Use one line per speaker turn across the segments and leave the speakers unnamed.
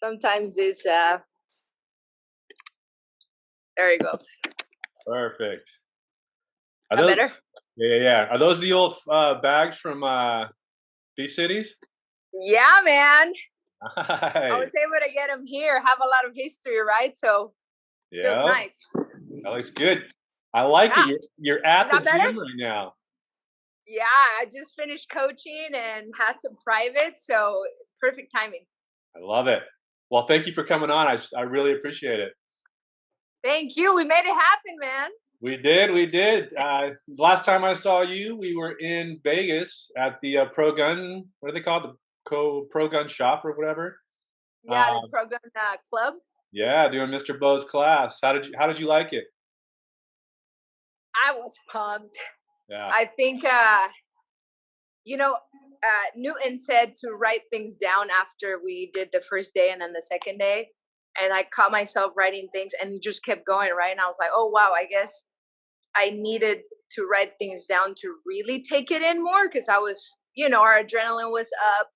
Sometimes this, there it goes.
Perfect.
Better?
Yeah. Are those the old bags from Beach Cities?
Yeah, man.
Nice.
I was able to get them here. Have a lot of history, right? So it feels nice.
That looks good. I like it. You're at the gym right now.
Yeah, I just finished coaching and had some private, so perfect timing.
I love it. Well, thank you for coming on. I really appreciate it.
Thank you. We made it happen, man.
We did. Last time I saw you, we were in Vegas at the Pro Gun. What do they call it? The Pro Gun Shop or whatever.
Yeah, the Pro Gun Club.
Yeah, doing Mr. Bo's class. How did you like it?
I was pumped.
Yeah.
I think Newton said to write things down after we did the first day and then the second day. And I caught myself writing things and just kept going, right? And I was like, oh, wow, I guess I needed to write things down to really take it in more because I was, our adrenaline was up,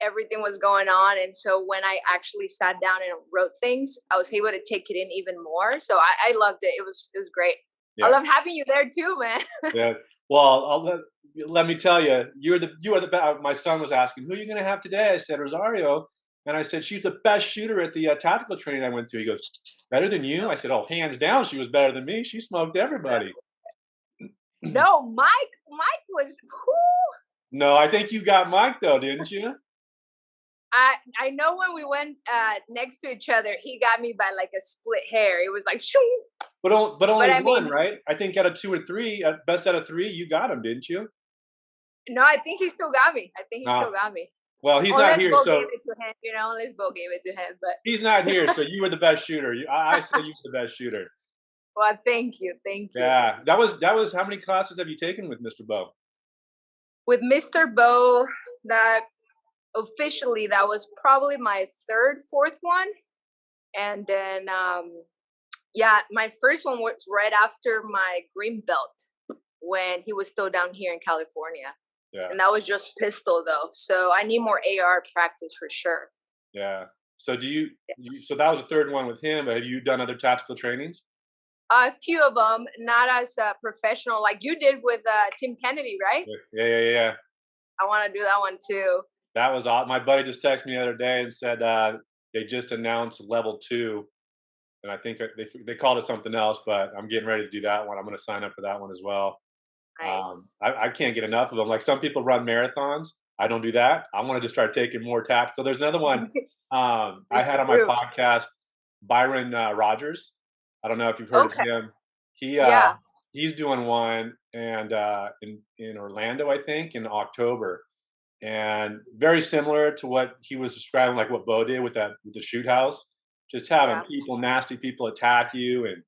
everything was going on. And so when I actually sat down and wrote things, I was able to take it in even more. So I loved it. It was great. Yeah. I love having you there too, man.
Yeah. Well, let me tell you, you are the best. My son was asking, who are you going to have today? I said, Rosario. And I said, she's the best shooter at the tactical training I went to. He goes, better than you? I said, oh, hands down, she was better than me. She smoked everybody.
No, Mike was who?
No, I think you got Mike though, didn't you?
I know when we went next to each other, he got me by like a split hair. It was like shoo.
But only one, right? I think out of 2 or 3, best out of 3, you got him, didn't you?
No, I think he still got me. Still got me.
Well, he's not here, so
gave it to him, unless Bo gave it to him, but
he's not here, so you were the best shooter. I say you were the best shooter.
Well, thank you.
Yeah, that was. How many classes have you taken with Mr. Bo?
With Mr. Bo, that officially that was probably my 3rd, 4th one, and then my first one was right after my green belt when he was still down here in California. Yeah. And that was just pistol though. So I need more AR practice for sure.
Yeah. So so that was the 3rd one with him, but have you done other tactical trainings?
A few of them, not as professional like you did with Tim Kennedy, right?
Yeah.
I want to do that one too.
That was awesome. My buddy just texted me the other day and said they just announced level 2. And I think they called it something else, but I'm getting ready to do that one. I'm going to sign up for that one as well. Nice. I can't get enough of them. Like some people run marathons. I don't do that. I wanted to start taking more tactical. There's another one I had on my podcast, Byron Rogers. I don't know if you've heard of him. He's doing one and in Orlando, I think, in October. And very similar to what he was describing, like what Bo did with the shoot house. Just having nasty people attack you and,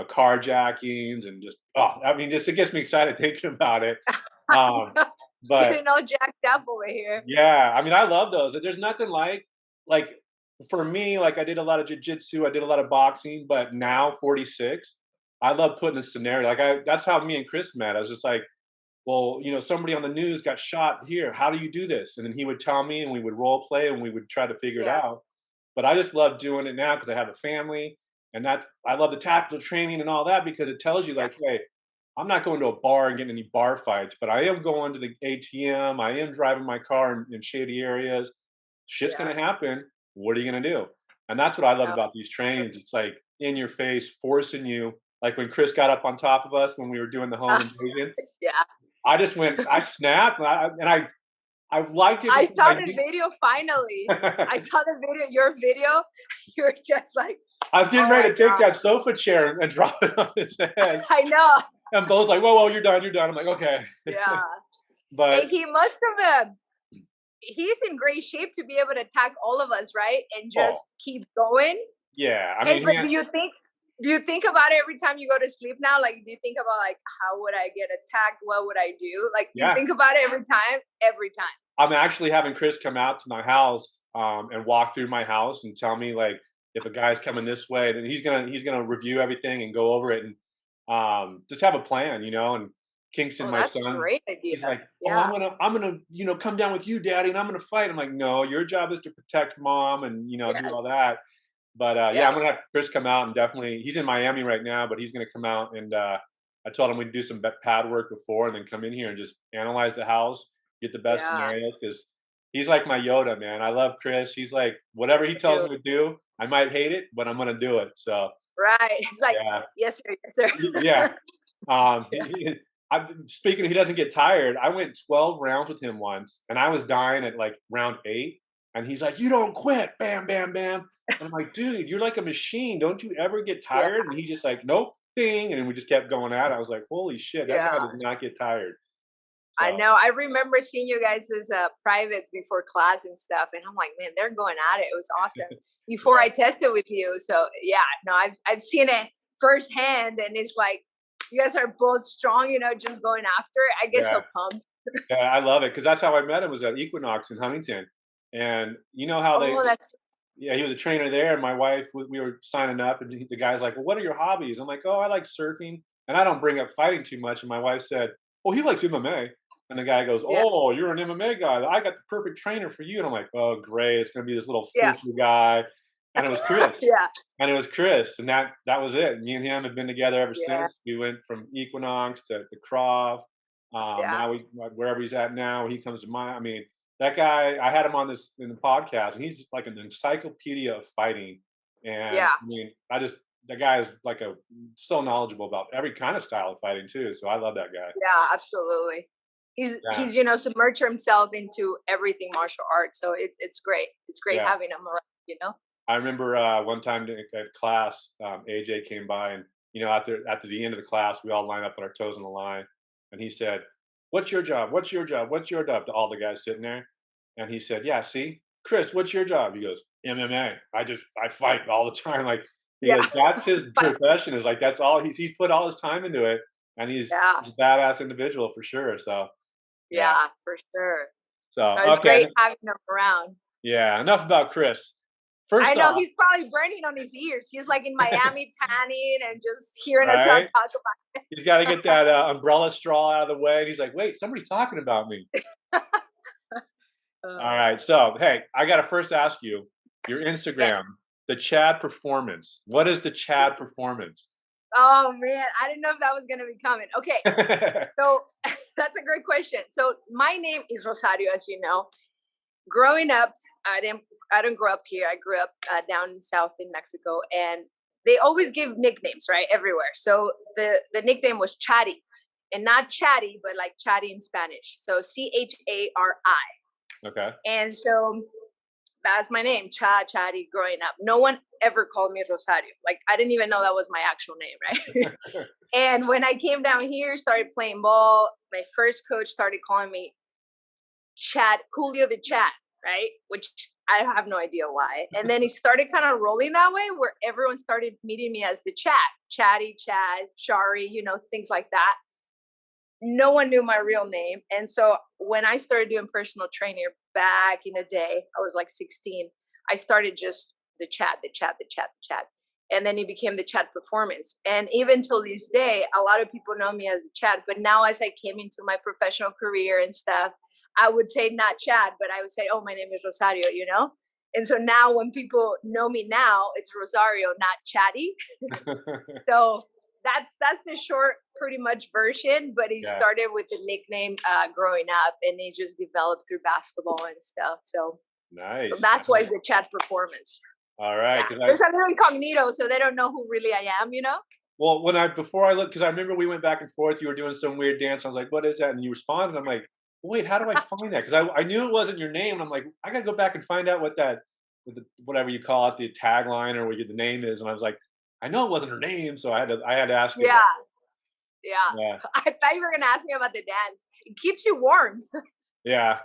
carjackings and just, it gets me excited thinking about it.
But getting all jacked up over here.
Yeah. I love those. There's nothing like for me, like I did a lot of jiu-jitsu, I did a lot of boxing, but now 46, I love putting a scenario. That's how me and Chris met. I was just like, well, somebody on the news got shot here. How do you do this? And then he would tell me and we would role play and we would try to figure it out. But I just love doing it now because I have a family and I love the tactical training and all that because it tells you like, hey, I'm not going to a bar and getting any bar fights, but I am going to the ATM. I am driving my car in shady areas. Shit's going to happen. What are you going to do? And that's what I love about these trainings. It's like in your face, forcing you. Like when Chris got up on top of us when we were doing the home invasion. I snapped and I liked it.
I saw the video finally. I saw the video, your video. You were just like,
I was getting ready to take that sofa chair and drop it on his head.
I know.
And Bo's like, whoa, you're done. I'm like, okay.
Yeah.
But
and he must have, he's in great shape to be able to attack all of us, right? And just keep going.
Yeah.
But do you think about it every time you go to sleep now? Like, do you think about like, how would I get attacked? What would I do? Like, do you think about it every time? Every time.
I'm actually having Chris come out to my house and walk through my house and tell me like if a guy's coming this way, then he's gonna review everything and go over it and just have a plan, and Kingston,
Oh,
my
that's a
son,
great idea.
he's like, "Oh,
Yeah.
I'm gonna, come down with you, Daddy, and I'm gonna fight." I'm like, "No, your job is to protect Mom and do all
Yes.
that." But yeah, I'm
Yeah.
gonna have Chris come out and definitely. He's in Miami right now, but he's gonna come out and I told him we'd do some pad work before and then come in here and just analyze the house, get the best
Yeah.
scenario because he's like my Yoda, man. I love Chris. He's like whatever he tells
Dude.
me to do, I might hate it, but I'm gonna do it. So
Right. It's like,
yeah,
yes, sir. Yes, sir.
yeah.
Yeah.
Speaking, he doesn't get tired. I went 12 rounds with him once, and I was dying at like round 8, and he's like, "You don't quit, bam, bam, bam." And I'm like, "Dude, you're like a machine. Don't you ever get
Yeah.
tired?" And he just like, "Nope, ding," and then we just kept going at it. I was like, "Holy shit, that guy
Yeah.
does not get tired."
I
So
know. I remember seeing you guys as privates before class and stuff, and I'm like, man, they're going at it. It was awesome. Before
yeah,
I tested with you, so yeah, no, I've seen it firsthand, and it's like you guys are both strong, just going after it. I get
yeah,
so pumped.
yeah. I love it because that's how I met him was at Equinox in Huntington, and you know how they
Oh, that's
yeah, he was a trainer there. And my wife, we were signing up, and the guy's like, "Well, what are your hobbies?" I'm like, "Oh, I like surfing," and I don't bring up fighting too much. And my wife said, "Well, he likes MMA," and the guy goes,
yeah,
"Oh, you're an MMA guy. I got the perfect trainer for you." And I'm like, "Oh, great! It's gonna be this little
yeah,
foofy guy," and it was Chris.
yeah,
And that was it. Me and him have been together ever
yeah,
since. We went from Equinox to the Croft.
yeah,
Now wherever he's at now, he comes to my. I mean, that guy. I had him on this in the podcast, and he's like an encyclopedia of fighting. And
yeah,
I mean, the guy is like so knowledgeable about every kind of style of fighting too. So I love that guy.
yeah, absolutely. He's
Yeah,
he's submerged himself into everything martial arts, so it's great. It's great
yeah.
having him around.
I remember one time at class, AJ came by, and after the end of the class, we all line up with our toes on the line, and he said, "What's your job? What's your job? What's your job?" To all the guys sitting there, and he said, "Yeah, see, Chris, what's your job?" He goes, "MMA. I fight all the time." Like he
Yeah,
goes, "That's his
but
profession. Is like that's all he's put all his time into it, and
yeah,
he's a badass individual for sure." So yeah,
yeah, for sure.
so
No, it's
okay,
great having him around.
yeah. Enough about Chris.
I
First
know
off,
he's probably burning on his ears. He's like in Miami tanning and just hearing us not
right?
talk about
He's got to get that umbrella straw out of the way. And he's like, wait, somebody's talking about me.
it.
All right. So, hey, I got to first ask you your
Yes.
Instagram, the Chad Performance. What is the Chad Performance?
Oh man, I didn't know if that was gonna be coming. Okay, so that's a great question. So my name is Rosario, as you know. Growing up, I didn't grow up here. I grew up down south in Mexico, and they always give nicknames, right, everywhere. So the nickname was Chatty, and not Chatty, but like Chatty in Spanish. So Chari.
Okay.
And so that's my name, Chatty, growing up. No one ever called me Rosario. Like, I didn't even know that was my actual name, right? And when I came down here, started playing ball, my first coach started calling me Chad, Julio the Chat, right? Which I have no idea why. And then it started kind of rolling that way where everyone started meeting me as the Chat, Chatty, Chad, Shari, things like that. No one knew my real name. And so when I started doing personal training back in the day, I was like 16, I started just the chat, the chat, the chat, the chat. And then it became the chat performance. And even till this day, a lot of people know me as the chat. But now as I came into my professional career and stuff, I would say not Chad, but I would say, oh, my name is Rosario. And so now when people know me now, it's Rosario, not Chatty. So that's the short pretty much version, but it
Yeah.
started with the nickname growing up, and it just developed through basketball and stuff. So
Nice.
that's why it's the chat performance.
All right.
Yeah,
Because
so it's a little incognito, so they don't know who really I am.
well, before I looked, because I remember we went back and forth, you were doing some weird dance. I was like, what is that? And you responded. I'm like, wait, how do I find that? Because I knew it wasn't your name. And I'm like, I got to go back and find out whatever you call it, the tagline or what the name is. And I was like, I know it wasn't her name. So I had to ask you
Yeah,
about
yeah.
Yeah.
I thought you were gonna ask me about the dance. It keeps you warm.
Yeah.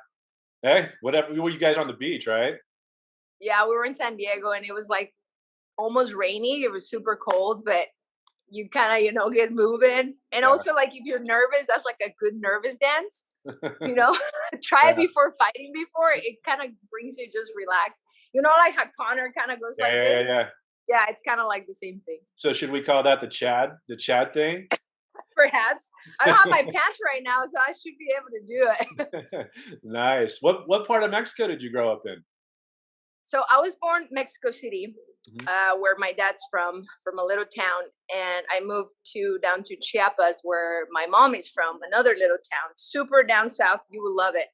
Hey, whatever. Were you guys on the beach, right?
Yeah, we were in San Diego, and it was like almost rainy. It was super cold, but you kind of get moving. And
Yeah.
also, like, if you're nervous, that's like a good nervous dance. Try it
Yeah.
before fighting. Before it kind of brings you just relax. Like how Connor kind of goes
Yeah,
like
yeah, yeah,
this.
yeah.
Yeah, it's kind of like the same thing.
So should we call that the Chad thing?
perhaps. I don't have my pants right now, so I should be able to do it.
Nice. What part of Mexico did you grow up in?
So I was born Mexico City,
Mhm.
where my dad's from a little town, and I moved to down to Chiapas, where my mom is from, another little town, super down south. You will love it.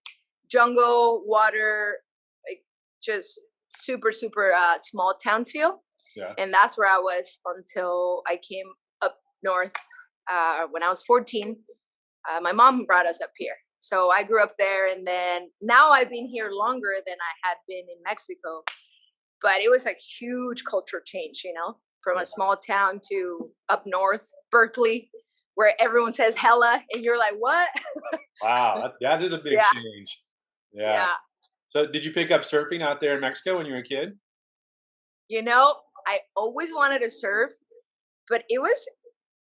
Jungle, water, like just super small town feel,
Yeah.
and that's where I was until I came up north when I was 14. My mom brought us up here. So I grew up there, and then now I've been here longer than I had been in Mexico. But it was like huge culture change, from
Yeah.
a small town to up north, Berkeley, where everyone says hella, and you're like, what?
Wow, that is a big
Yeah,
change. Yeah.
yeah.
So did you pick up surfing out there in Mexico when you were a kid?
You know, I always wanted to surf, but it was,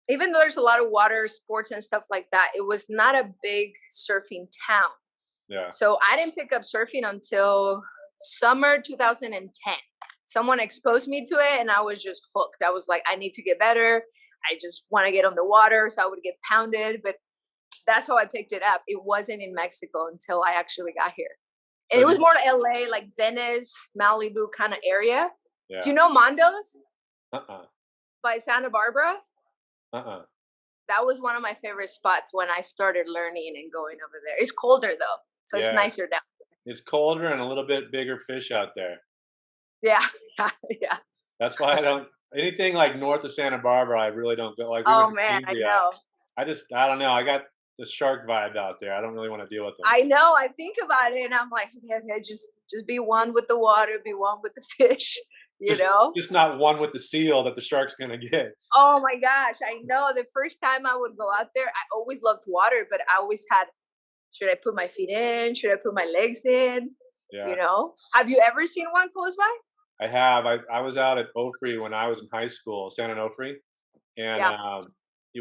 even though there's a lot of water sports and stuff like that, it was not a big surfing town.
Yeah.
So I didn't pick up surfing until summer 2010. Someone exposed me to it, and I was just hooked. I was like, I need to get better. I just want to get on the water, so I would get pounded. But that's how I picked it up. It wasn't in Mexico until I actually got here. And
So
it was
did
more LA, like Venice, Malibu kind of area. Do
yeah.
you know Mondo's
Uh-uh.
by Santa Barbara?
Uh-uh.
That was one of my favorite spots when I started learning and going over there. It's colder though, so it's
Yeah.
nicer down.
It's colder and a little bit bigger fish out there.
Yeah, yeah, yeah.
That's why I don't anything like north of Santa Barbara, I really don't go. Like we went
Oh
to
man, I
Cambria.
know.
I don't know. I got the shark vibe out there. I don't really want to deal with them.
I know. I think about it, and I'm like, okay, just be one with the water, be one with the fish. You
Just
know?
just not one with the seal that the shark's gonna get.
Oh my gosh, I know. The first time I would go out there, I always loved water, but I always had, should I put my feet in? Should I put my legs in?
Yeah.
Have you ever seen one close by?
I have. I was out at Ofri when I was in high school, San Onofre, and
Yeah.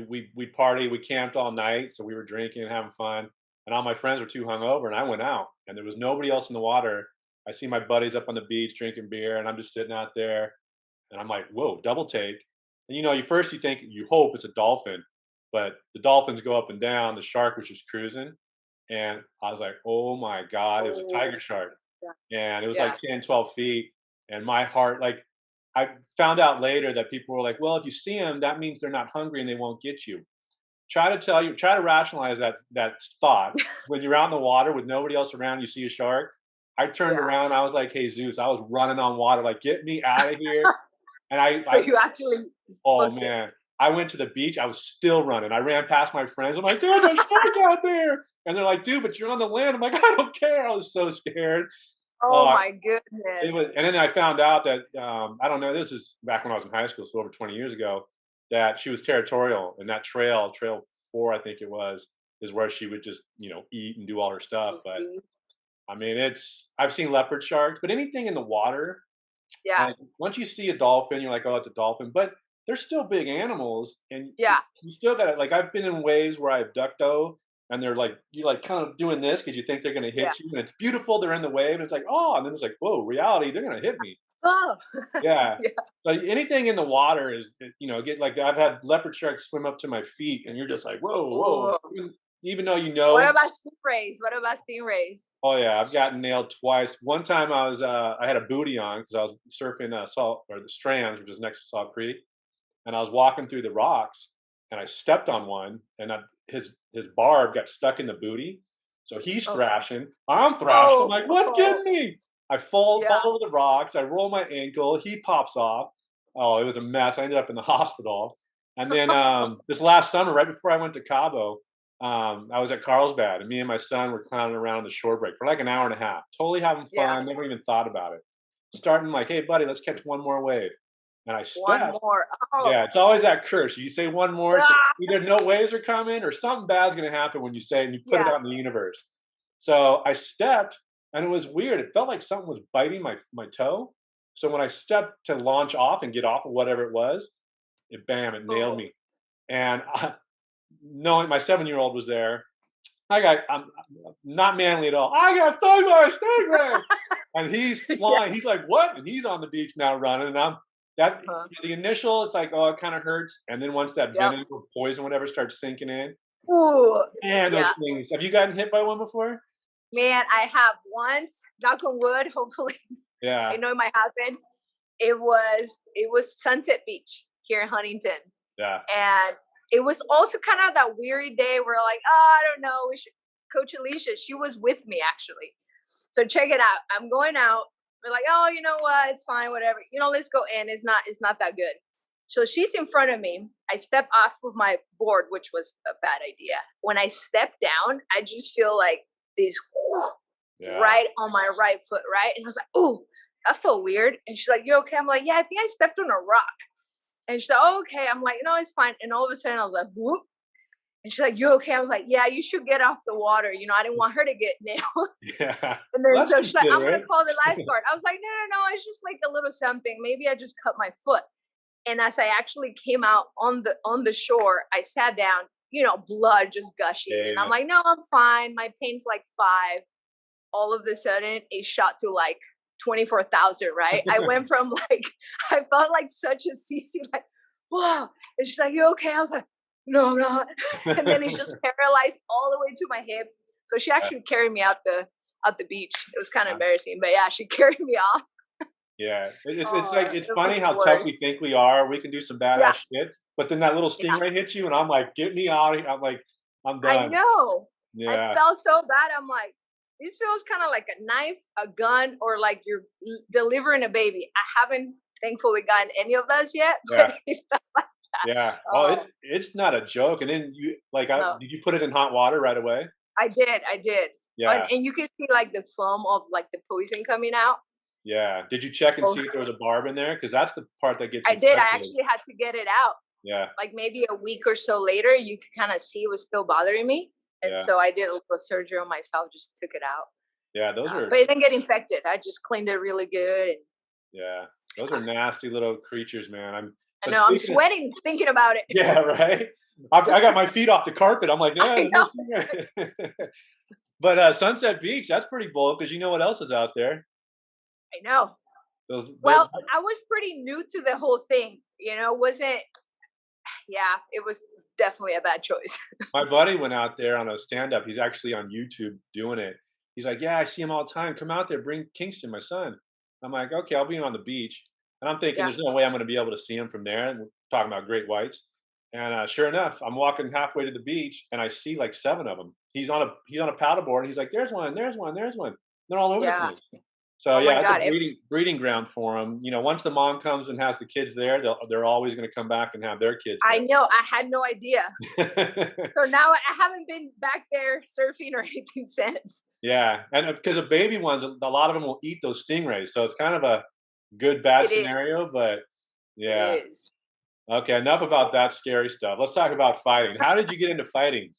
we party, we camped all night, so we were drinking and having fun. And all my friends were too hungover, and I went out, and there was nobody else in the water. I see my buddies up on the beach drinking beer, and I'm just sitting out there, and I'm like, "Whoa, double take!" And you think you hope it's a dolphin, but the dolphins go up and down. The shark was just cruising, and I was like, "Oh my god!" It was a
Oh,
tiger shark,
yeah.
and it was like
Yeah.
10, 12 feet. And my heart, like, I found out later that people were like, well, if you see them, that means they're not hungry and they won't get you. Try to rationalize that thought. When you're out in the water with nobody else around, you see a shark. I turned
Yeah.
around, I was like, hey Zeus, I was running on water, like, get me out of here. And
So you actually
oh
booked it.
man, I went to the beach, I was still running. I ran past my friends. I'm like, there's a shark out there. And they're like, dude, but you're on the land. I'm like, I don't care. I was so scared.
Oh
Oh,
my
it was,
goodness.
and then I found out that I don't know. This is back when I was in high school, so over 20 years ago. That she was territorial, and that trail 4, I think it was, is where she would just eat and do all her stuff. But I mean, I've seen leopard sharks, but anything in the water,
Yeah.
like once you see a dolphin, you're like, oh, it's a dolphin. But they're still big animals, and
Yeah.
you still got to like. I've been in waves where I've duck dove, and they're like you're like kind of doing this because you think they're gonna
Yeah.
hit you, and it's beautiful. They're in the wave, and it's like oh, and then it's like whoa, reality, they're gonna hit me.
Oh.
Yeah.
Yeah.
But anything in the water is, get like I've had leopard sharks swim up to my feet, and you're just like, whoa, whoa.
Oh.
Even though
What about stingrays? What about stingrays?
oh yeah, I've gotten nailed twice. One time I had a booty on because I was surfing Salt or the Strands, which is next to Salt Creek, and I was walking through the rocks, and I stepped on one, and his barb got stuck in the booty, so he's
Oh.
thrashing, I'm thrashing. I'm
Oh.
like, what's getting me? I fall
Yeah.
over the rocks. I roll my ankle. He pops off. Oh, it was a mess. I ended up in the hospital. And then this last summer, right before I went to Cabo, I was at Carlsbad, and me and my son were clowning around on the shore break for like an hour and a half, totally having
Yeah.
fun. Never even thought about it. Starting like, hey, buddy, let's catch one more wave. And I
One
stepped.
more. Oh.
Yeah, it's always that curse. You say one more, it's
Ah.
either no waves are coming or something bad's going to happen when you say it and you put it
Yeah.
out in the universe. So I stepped, and it was weird. It felt like something was biting my toe. So when I stepped to launch off and get off of whatever it was, it nailed
Oh.
me. And knowing my 7-year-old was there, I'm not manly at all. I got stung by a stingray, and he's
Yeah.
flying. He's like, "What?" And he's on the beach now running, and that
Huh.
the initial, it's like, oh, it kind of hurts, and then once that
Yep.
venom or poison, whatever, starts sinking in,
Ooh.
man, those
Yeah.
things. Have you gotten hit by one before?
Man, I have once, knock on wood, hopefully I
Yeah,
know it might happen. It was Sunset Beach here in Huntington.
yeah,
And it was also kind of that weary day where like, oh, I don't know, we should Coach Alicia, she was with me actually. So check it out. I'm going out. We're like, oh, you know what? It's fine, whatever. Let's go in. It's not that good. So she's in front of me. I step off of my board, which was a bad idea. When I step down, I just feel like these
yeah.
right on my right foot, right? And I was like, oh, that felt weird. And she's like, you okay? I'm like, yeah, I think I stepped on a rock. And she's like, oh, okay. I'm like, no, it's fine. And all of a sudden I was like, whoop. And she's like, you okay? I was like, yeah, you should get off the water. I didn't want her to get nailed.
Yeah.
And then
Well, that's
so she's like, I'm gonna
considerate.
call the lifeguard. I was like, no, it's just like a little something. Maybe I just cut my foot. And as I actually came out on the shore, I sat down, blood just gushing. And I'm
Yeah,
like, no, I'm fine. My pain's like 5. All of a sudden it shot to like 24,000, right? I went from like, I felt like such a CC, like, whoa. And she's like, you okay? I was like, no, I'm not. And then it's just
yeah.
paralyzed all the way to my hip. So she actually carried me out the beach. It was kind of
Yeah.
embarrassing, but yeah, she carried me off.
Yeah, it's
Oh,
like it's
it was
funny
the
how tough
worst.
we think we are. We can do some
Yeah,
badass shit, but then that little
yeah.
stingray hits you, and I'm like, "Get me out of here!" I'm like, "I'm
I
done."
know. I
Yeah,
felt so bad. I'm like, this feels kind of like a knife, a gun, or like you're delivering a baby. I haven't thankfully gotten any of those yet, but
yeah,
it felt like that.
yeah. Oh,
Oh
it's not a joke. And then you like,
no,
did you put it in hot water right away?
I did, and
Yeah,
and you can see like the foam of like the poison coming out.
yeah. Did you check and
Oh,
see if there was a barb in there? Because that's the part that gets
I did. I
infected.
actually had to get it out.
Yeah,
Like maybe a week or so later, you could kind of see it was still bothering me, and
yeah,
so I did a little surgery on myself, just took it out.
yeah. Those
But
are
it didn't get infected. I just cleaned it really good, and
yeah, those are nasty little creatures, man.
I
But
know I'm
speaking of
sweating thinking about it.
yeah, right. I got my feet off the carpet. I'm like,
I
yeah, there's no
know.
stingray. But, Sunset Beach, that's pretty bold because you know what else is out there?
I know.
Those
Well, I was pretty new to the whole thing, wasn't yeah, it was definitely a bad choice.
my buddy went out there on a stand-up. He's actually on YouTube doing it. He's like, "Yeah, I see him all the time. Come out there, bring Kingston, my son." I'm like, "Okay, I'll be on the beach." And I'm thinking,
Yeah.
"There's no way I'm gonna be able to see him from there," and we're talking about great whites. And, sure enough, I'm walking halfway to the beach, and I see, like, 7 of them. He's on a paddleboard, and he's like, "There's one, there's one, there's one." They're all over the
Yeah.
place. So
Oh my
yeah, it's a
god.
breeding ground for them. Once the mom comes and has the kids there, they're always gonna come back and have their kids
I know. I had no idea.
there.
So now I haven't been back there surfing or anything since.
Yeah, and because of baby ones, a lot of them will eat those stingrays, so it's kind of a good bad
It is.
scenario, but
It
yeah.
is.
Okay, enough about that scary stuff. Let's talk about fighting. How did you get into fighting?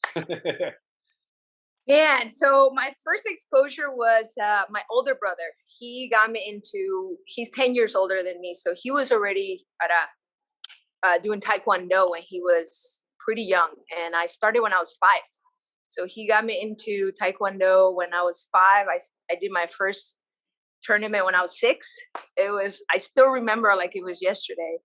And so my first exposure was my older brother. He got me into. He's 10 years older than me, so he was already at doing Taekwondo when he was pretty young, and I started when I was 5. So he got me into Taekwondo when I was 5. I did my first tournament when I was 6. I still remember like it was yesterday.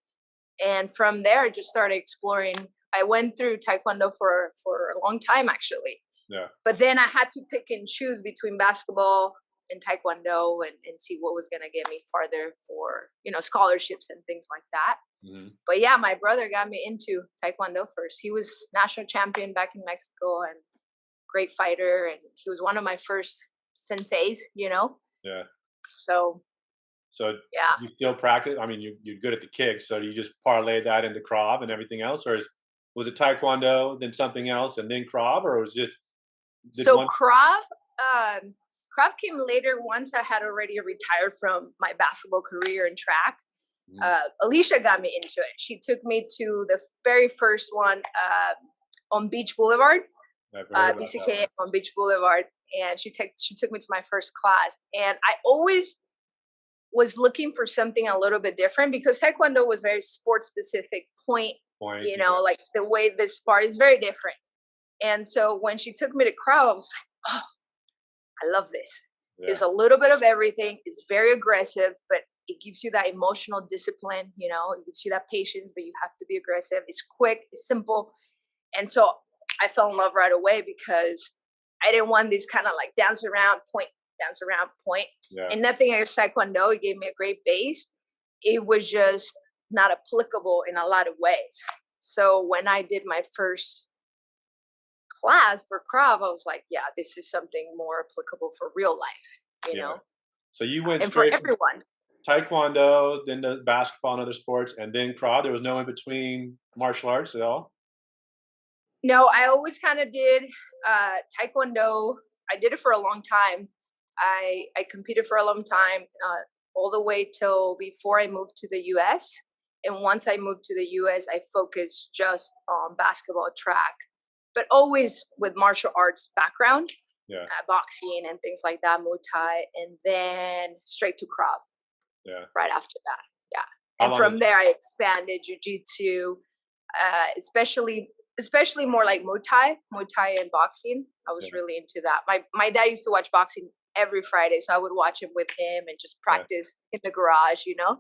And from there, I just started exploring. I went through Taekwondo for a long time actually,
Yeah.
but then I had to pick and choose between basketball and Taekwondo and see what was going to get me farther for scholarships and things like that.
Mhm.
But yeah, my brother got me into Taekwondo first. He was national champion back in Mexico and great fighter, and he was one of my first senseis.
Yeah.
So
So
yeah.
you still practice? I mean, you're good at the kick, so do you just parlay that into Krav and everything else, or was it Taekwondo, then something else, and then Krav, or was it did
So
one?
Krav came later once I had already retired from my basketball career and track.
Mhm.
Alicia got me into it. She took me to the very first one on Beach Boulevard,
I've heard about that
BCK
one.
on Beach Boulevard, and she took me to my first class. And I always was looking for something a little bit different because Taekwondo was very sport specific point.
Point, yeah,
Like the way this sport is very different. And so when she took me to Krav, I was like, oh, I love this.
yeah,
It's a little bit of everything. It's very aggressive, but it gives you that emotional discipline, you know, it gives you that patience, but you have to be aggressive. It's quick, it's simple. And so I fell in love right away because I didn't want this kind of like dance around point, dance around point.
Yeah.
And nothing against Taekwondo. It gave me a great base. It was just not applicable in a lot of ways. So when I did my first class for Krav, I was like, yeah, this is something more applicable for real life, you know,
So you went
and for
straight from
everyone.
Taekwondo, then to basketball and other sports, and then Krav. There was no in between martial arts at all.
No, I always kind of did Taekwondo. I did it for a long time. I competed for a long time, all the way till before I moved to the U.S. And once I moved to the U.S., I focused just on basketball, track, but always with martial arts background,
Yeah.
Boxing and things like that, Muay Thai, and then straight to Krav.
Yeah.
Right after that, yeah.
How
And
long
from
did
there, I expanded Jiu-Jitsu, especially more like Muay Thai and boxing. I was
yeah.
really into that. My dad used to watch boxing every Friday, so I would watch it with him and just practice in the garage, you know.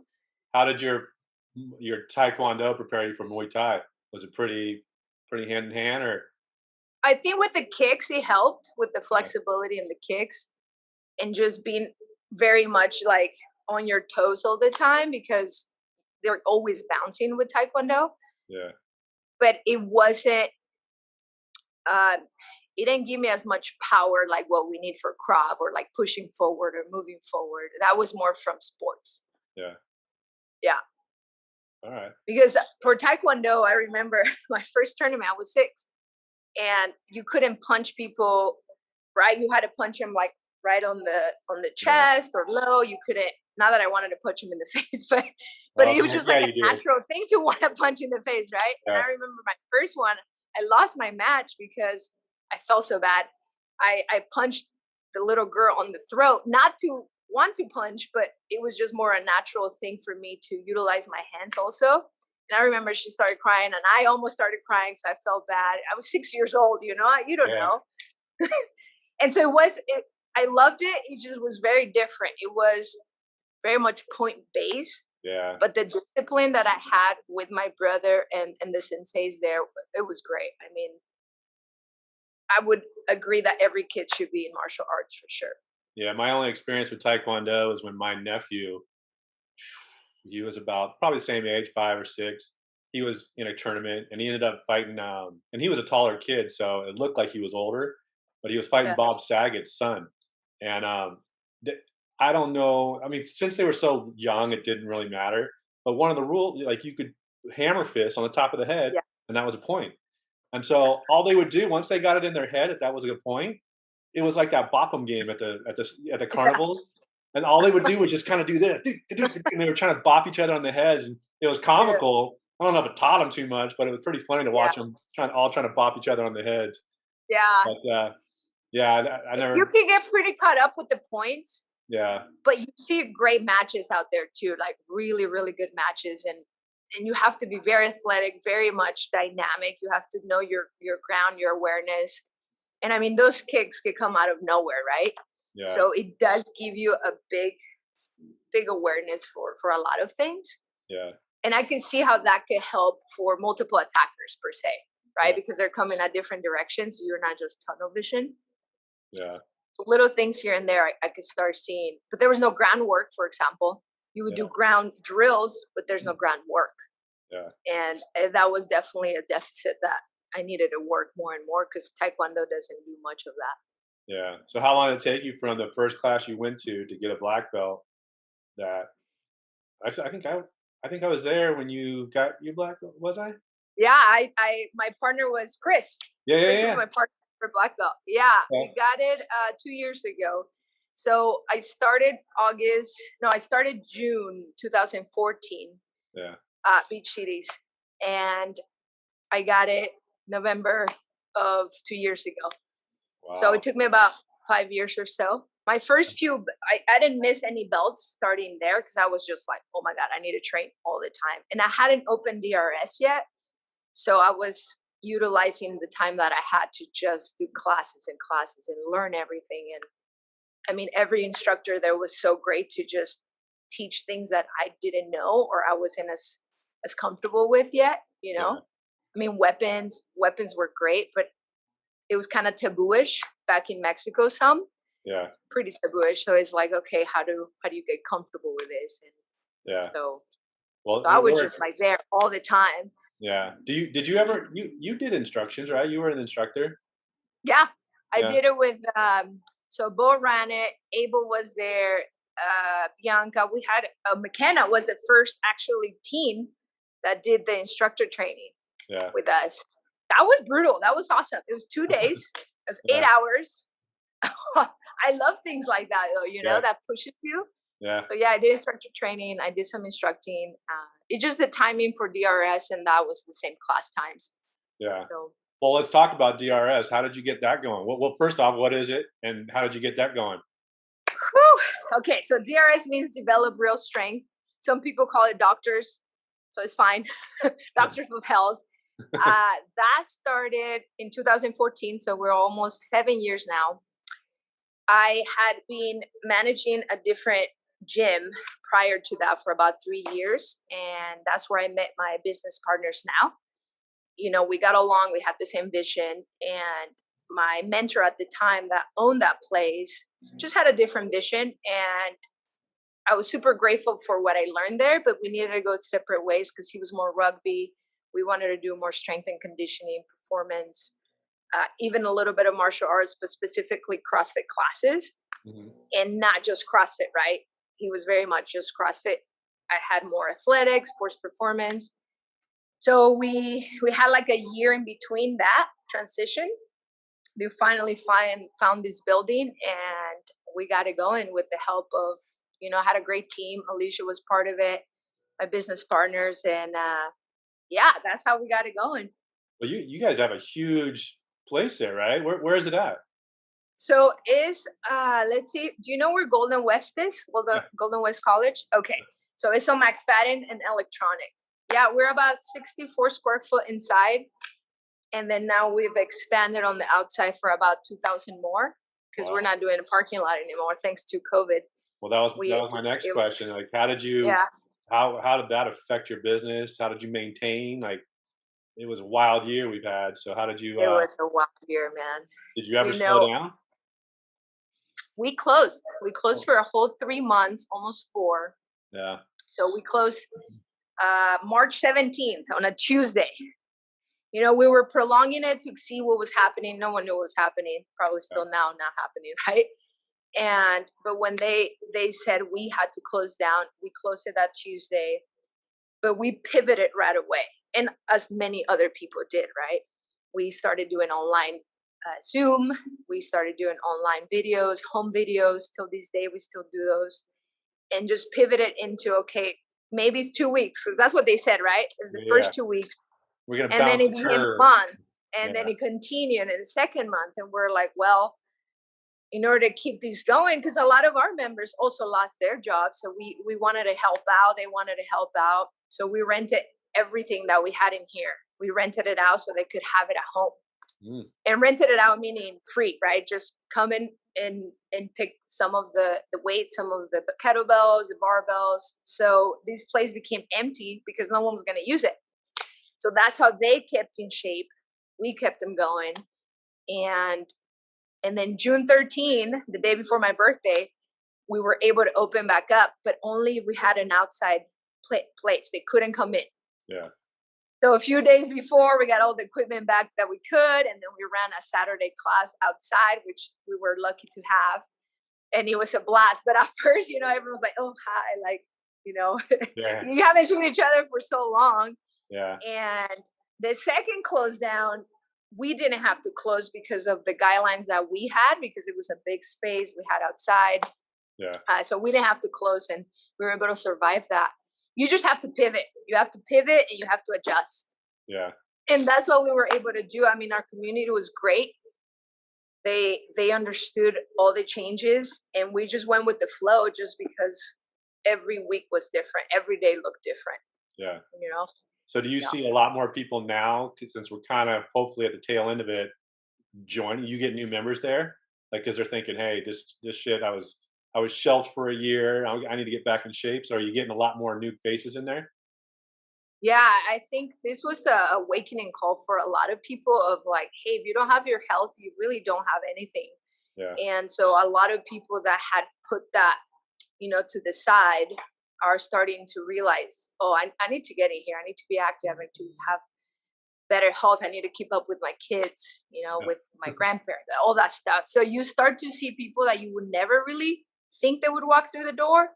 How did your Taekwondo prepare you for Muay Thai? Was it pretty hand in hand, or
I think with the kicks, it helped with the
yeah.
flexibility and the kicks, and just being very much like on your toes all the time because they're always bouncing with Taekwondo.
Yeah.
But it wasn't. Uh, it didn't give me as much power like what we need for Krav or like pushing forward or moving forward. That was more from sports.
Yeah.
Yeah.
All right.
Because for Taekwondo, I remember my first tournament, I was 6, and you couldn't punch people, right? You had to punch them like right on the
Yeah.
chest or low. You couldn't. Not that I wanted to punch him in the face, but it was just
Yeah,
like a
you did.
natural thing to want to punch in the face, right? And
Yeah.
I remember my first one, I lost my match because I felt so bad. I punched the little girl on the throat, not to want to punch, but it was just more a natural thing for me to utilize my hands also. And I remember she started crying, and I almost started crying because I felt bad. I was 6 years old, you know, you don't
Yeah.
know. And so I loved it. It just was very different. It was very much point based,
Yeah.
but the discipline that I had with my brother and the senseis there, it was great. I mean, I would agree that every kid should be in martial arts for sure.
Yeah. My only experience with Taekwondo is when my nephew, he was about probably the same age, 5 or 6. He was in a tournament and he ended up fighting, and he was a taller kid, so it looked like he was older, but he was fighting
Yeah.
Bob Saget's son. And I don't know. I mean, since they were so young, it didn't really matter. But one of the rules, like you could hammer fist on the top of the head,
Yeah.
and that was a point. And so all they would do once they got it in their head that that was a good point, it was like that bop 'em game at the carnivals. And all they would do was just kind of do this, and they were trying to bop each other on the heads, and it was
Yeah.
comical. I don't know if it taught them too much, but it was pretty funny to
Yeah.
watch them trying to bop each other on the heads.
Yeah.
But yeah, I
You
never.
can get pretty caught up with the points,
Yeah,
but you see great matches out there too, like really, really good matches. And you have to be very athletic, very much dynamic. You have to know your ground, your awareness. And I mean, those kicks could come out of nowhere, right?
yeah,
So it does give you a big awareness for a lot of things.
yeah,
And I can see how that could help for multiple attackers per se, right?
yeah,
Because they're coming at different directions. So you're not just tunnel vision.
yeah,
So little things here and there I could start seeing. But there was no groundwork, for example. You would
yeah,
do ground drills, but there's no groundwork.
yeah.
And that was definitely a deficit that I needed to work more and more because Taekwondo doesn't do much of that.
Yeah. So how long did it take you from the first class you went to get a black belt? That actually, I think I was there when you got your black belt. Was I?
Yeah, my partner was Chris.
Yeah, yeah,
Chris was
yeah.
my partner for black belt. Yeah,
Yeah.
we got it 2 years ago. So I started June 2014
Yeah.
Beach Cities, and I got it November of 2 years ago. So
Wow.
it took me about 5 years or so. My first few, I didn't miss any belts starting there because I was just like, oh my God, I need to train all the time. And I hadn't opened DRS yet. So I was utilizing the time that I had to just do classes and classes and learn everything. And I mean, every instructor there was so great to just teach things that I didn't know or I wasn't as comfortable with yet, you
Yeah.
know. I mean, weapons were great, but it was kind of tabooish back in Mexico. Some
Yeah.
pretty tabooish. So it's like, okay, how do you get comfortable with this? And
Yeah.
so
Well,
I was just like there all the time.
yeah. Did you ever you did instructions, right? You were an instructor?
Yeah, I
Yeah.
did it with so Bo ran it, Abel was there, Bianca. We had McKenna was the first actually team that did the instructor training
Yeah.
with us. That was brutal. That was awesome. It was 2 days. It was
Yeah.
8 hours. I love things like that though, you know,
Yeah.
that pushes you.
Yeah.
So yeah, I did instructor training. I did some instructing. It's just the timing for DRS, and that was the same class times.
Yeah.
So
Well, let's talk about DRS. How did you get that going? Well, first off, what is it, and how did you get that going?
whew, okay, so DRS means develop real strength. Some people call it doctors, so it's fine. Doctors of health. That started in 2014, so we're almost 7 years now. I had been managing a different gym prior to that for about 3 years, and that's where I met my business partners now. You know, we got along, we had the same vision, and my mentor at the time that owned that place just had a different vision, and I was super grateful for what I learned there, but we needed to go separate ways because he was more rugby. We wanted to do more strength and conditioning, performance, even a little bit of martial arts, but specifically CrossFit classes,
Hmm.
and not just CrossFit, right? He was very much just CrossFit. I had more athletics, sports performance. So we had like a year in between that transition. We finally found this building, and we got it going with the help of, you know, I had a great team. Alicia was part of it, my business partners, and yeah, that's how we got it going.
Well, you guys have a huge place there, right? Where is it at?
So is let's see, do you know where Golden West is? Well, the
Yeah.
Golden West College. Okay, so it's on McFadden and Electronic. Yeah, we're about 64 square foot inside, and then now we've expanded on the outside for about 2,000 more because we're
Wow.
not doing a parking lot anymore thanks to COVID.
Well, that
We
was my next
it
question.
was,
Like, how did you
yeah,
how did that affect your business? How did you maintain? Like, it was a wild year we've had. So how
it was a wild year, man.
did you ever
You
slow
know,
down?
we closed. We closed
Oh,
for a whole 3 months, almost four.
yeah.
So we closed March 17th on a Tuesday. You know, we were prolonging it to see what was happening. No one knew what was happening. Probably
Yeah.
still now not happening, right? And but when they said we had to close down, we closed it that Tuesday. But we pivoted right away, and as many other people did, right? We started doing online Zoom. We started doing online videos, home videos. Till this day, we still do those, and just pivoted into okay, maybe it's 2 weeks because that's what they said, right? It was the
Yeah.
first 2 weeks,
We're gonna
and then
bounce
it
the
became a
curve.
month, and then
Yeah.
it continued in the second month, and we're like, well, in order to keep these going, because a lot of our members also lost their jobs, so we wanted to help out. They wanted to help out, so we rented everything that we had in here. We rented it out so they could have it at home,
Mm.
and rented it out meaning free, right? Just come in and pick some of the weights, some of the kettlebells, the barbells. So this place became empty because no one was going to use it. So that's how they kept in shape. We kept them going, and then June 13, the day before my birthday, we were able to open back up, but only if we had an outside place. They couldn't come in.
Yeah.
So a few days before, we got all the equipment back that we could, and then we ran a Saturday class outside, which we were lucky to have, and it was a blast. But at first, you know, everyone was like, "Oh, hi!" Like, you know,
Yeah.
you haven't seen each other for so long.
Yeah.
And the second close down, we didn't have to close because of the guidelines that we had, because it was a big space we had outside.
Yeah.
So we didn't have to close, and we were able to survive that. You just have to pivot. You have to pivot, and you have to adjust.
Yeah.
And that's what we were able to do. I mean, our community was great. They understood all the changes, and we just went with the flow just because every week was different. Every day looked different,
Yeah.
you know?
So do you
Yeah.
see a lot more people now, since we're kind of hopefully at the tail end of it, joining? You get new members there, like because they're thinking, "Hey, this shit, I was shelved for a year. I need to get back in shape. So are you getting a lot more new faces in there?
Yeah, I think this was a awakening call for a lot of people of like, hey, if you don't have your health, you really don't have anything.
Yeah.
And so a lot of people that had put that, to the side are starting to realize, oh, I need to get in here. I need to be active. I need to have better health. I need to keep up with my kids,
Yeah.
with my grandparents, all that stuff. So you start to see people that you would never really think they would walk through the door.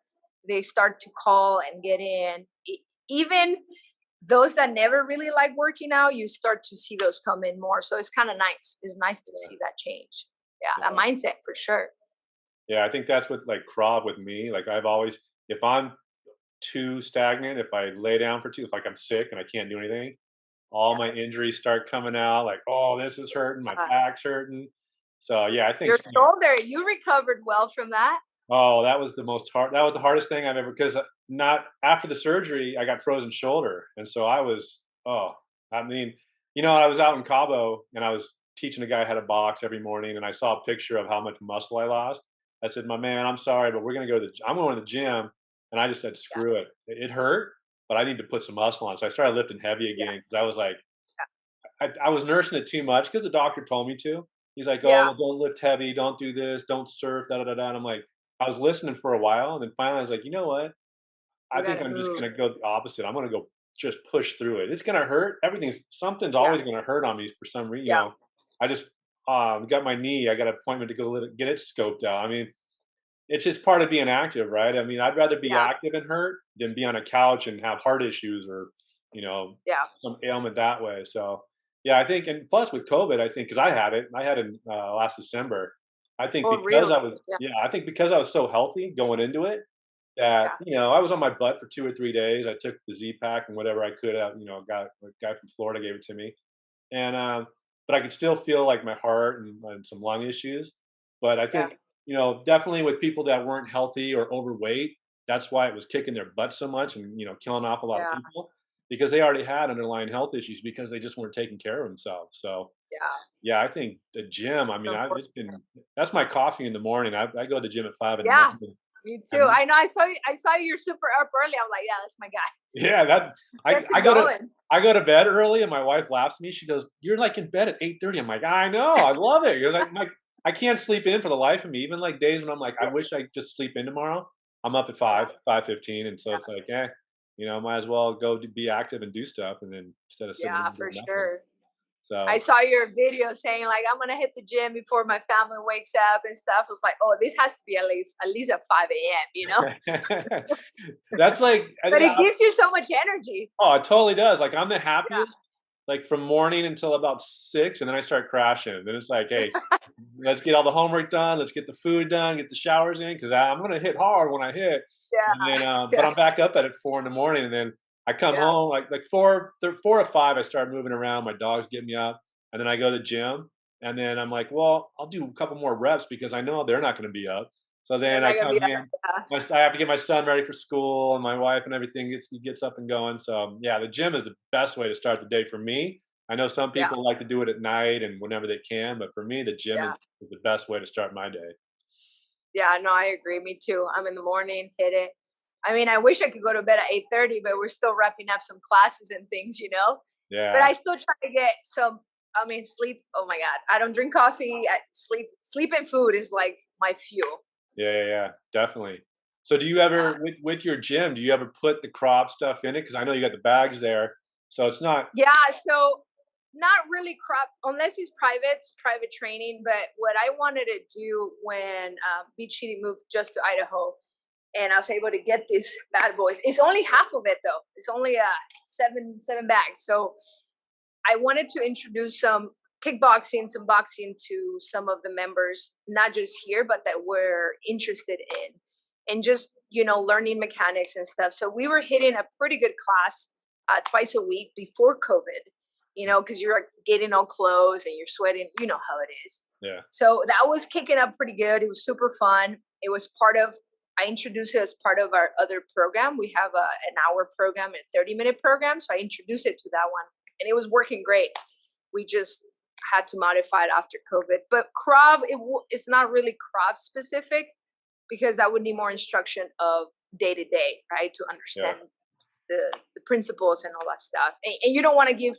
They start to call and get in. Even those that never really like working out, you start to see those come in more. So it's kind of nice. It's nice to
Yeah.
see that change. Yeah, that
Yeah.
mindset for sure.
Yeah. I think that's what like Krav with me. Like I've always, if I'm too stagnant, if I lay down for too, if like I'm sick and I can't do anything, all
Yeah.
my injuries start coming out. Like, oh, this is hurting. My
Uh,
back's hurting. So yeah, I think,
your shoulder, you recovered well from that.
oh, that was the most hard. That was the hardest thing I've ever, because not after the surgery, I got frozen shoulder, and so I was, oh, I mean, I was out in Cabo and I was teaching a guy how to box every morning, and I saw a picture of how much muscle I lost. I said, my man, I'm sorry, but we're gonna go to I'm going to the gym, and I just said,
Yeah,
screw it. It hurt, but I need to put some muscle on. So I started lifting heavy
yeah,
again because I was like, I was nursing it too much because the doctor told me to. He's like, "Oh,
yeah.
well, don't lift heavy, don't do this, don't surf, da da da da." And I'm like, I was listening for a while, and then finally I was like, you know what? I
You
think
gotta
I'm just
move.
gonna go the opposite. I'm gonna go just push through it. It's gonna hurt. Something's
Yeah,
always gonna hurt on me for some reason.
yeah,
I just got my knee. I got an appointment to go get it scoped out. I mean, it's just part of being active, right? I mean, I'd rather be
yeah,
active and hurt than be on a couch and have heart issues or,
yeah.
some ailment that way. So, yeah, I think, and plus with COVID, I think, because I had it last December. I think
Oh, really? Yeah,
I think because I was so healthy going into it, that,
yeah,
I was on my butt for 2 or 3 days. I took the Z Pack and whatever I could out, a guy from Florida gave it to me. And, but I could still feel like my heart and some lung issues. But I
yeah,
think, definitely with people that weren't healthy or overweight, that's why it was kicking their butt so much and, killing off a lot of
yeah,
people because they already had underlying health issues because they just weren't taking care of themselves. So,
yeah.
yeah, I think the gym, I
So
mean, it's
important.
been, that's my coffee in the morning. I go to the gym at 5 in the
Yeah,
morning.
me too.
And
I know. I saw you. You're super up early. I'm like, yeah, that's my guy.
yeah, that
Gets it going.
I go to bed early and my wife laughs at me. She goes, "You're like in bed at 8:30." I'm like, "I know, I love it." Because I can't sleep in for the life of me. Even like days when I'm like, I
Yeah,
wish I could just sleep in tomorrow. I'm up at
yeah,
5:15, and so
yeah,
it's like, might as well go to be active and do stuff, and then instead of sitting
yeah,
and
for
doing nothing.
sure. I
So
saw your video saying like I'm gonna hit the gym before my family wakes up and stuff. I was like, oh, this has to be at least at 5 a.m.
that's like,
But it gives you so much energy.
oh, it totally does. Like I'm the
Yeah,
happiest like from morning until about 6, and then I start crashing. Then it's like, hey, let's get all the homework done. Let's get the food done. Get the showers in because I'm gonna hit hard when I hit. And then,
yeah,
but
yeah,
I'm back up at 4 in the morning, and then I come
yeah,
home like 4 or 5. I start moving around. My dog's getting me up, and then I go to the gym, and then I'm like, well, I'll do a couple more reps because I know they're not going to be up. So
they're
then I
not gonna
come
be.
in. I have to get my son ready for school, and my wife and everything gets up and going. So yeah, the gym is the best way to start the day for me. I know some
Yeah,
people like to do it at night and whenever they can, but for me, the gym
yeah,
is the best way to start my day.
yeah. No, I agree. Me too. I'm in the morning, hit it. I mean, I wish I could go to bed at 8:30, but we're still wrapping up some classes and things. But
Yeah,
I still try to get some. I mean, sleep. Oh my god, I don't drink coffee. Sleep and food is like my fuel.
yeah, yeah, yeah, definitely. So do you
Yeah,
ever with your gym, do you ever put the crop stuff in it? Because I know you got the bags there, so it's not.
yeah. So not really crop unless it's private training. But what I wanted to do when Beach City moved just to Idaho, and I was able to get these bad boys. It's only half of it though. It's only seven bags. So I wanted to introduce some kickboxing, some boxing to some of the members, not just here, but that were interested in, and just learning mechanics and stuff. So we were hitting a pretty good class twice a week before COVID. Because you're like, getting all clothes and you're sweating. You know how it is.
Yeah,
So that was kicking up pretty good. It was super fun. It was I introduced it as part of our other program. We have an hour program and a 30-minute program. So I introduced it to that one and it was working great. We just had to modify it after COVID. But Krav, it's not really Krav specific. because that would need more instruction of day to day, right? To understand the principles and all that stuff. And you don't want to give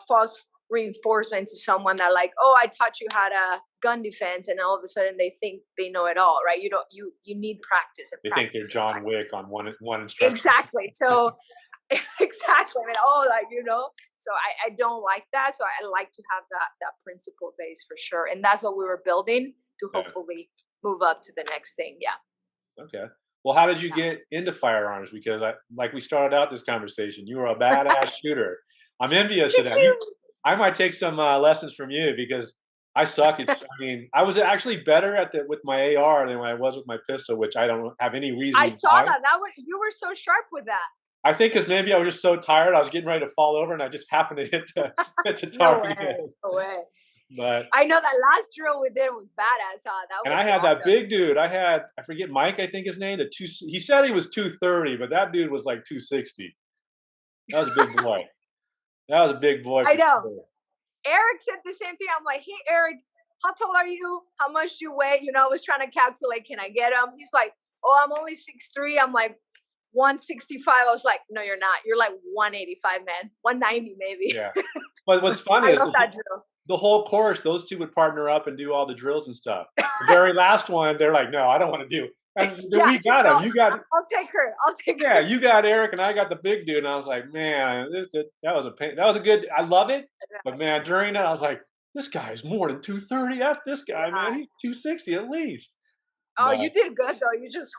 false reinforcement to someone that like, oh, I taught you how to gun defense, and all of a sudden they think they know it all, right? You don't. You need practice and
They think
practice.
they're John Wick on one instruction.
Exactly. So exactly. I mean, oh, like, you know. So I don't like that. So I like to have that principle base for sure, and that's what we were building to hopefully move up to the next thing. Yeah.
Okay. Well, how did you get into firearms? Because like we started out this conversation, you were a badass shooter. I'm envious of that. I might take some lessons from you because I suck at. I mean, I was actually better at with my AR than I was with my pistol, which I don't have any reason.
I saw that. You were so sharp with that.
I think because maybe I was just so tired, I was getting ready to fall over, and I just happened to hit the target.
No way.
But
I know that last drill we did was badass. That was
I had
awesome.
that big dude. I forget Mike, I think his name. He said he was 230, but that dude was like 260. That was a big boy. That was a big boy.
I know. Sure. Eric said the same thing. I'm like, hey Eric, how tall are you? How much do you weigh? You know, I was trying to calculate, can I get him? He's like, oh, I'm only 6'3". I'm like 165. I was like, no, you're not. You're like 185, man. 190 maybe.
Yeah. But what's funny is the whole course, those two would partner up and do all the drills and stuff. The very last one, they're like, no, I don't want to do. And we got him. You got.
I'll take her.
Yeah, you got Eric, and I got the big dude. And I was like, man, that was a pain. That was a good. I love it, but man, during that, I was like, this guy's more than 230. F this guy, man. He's 260 at least.
Oh, you did good though. You just.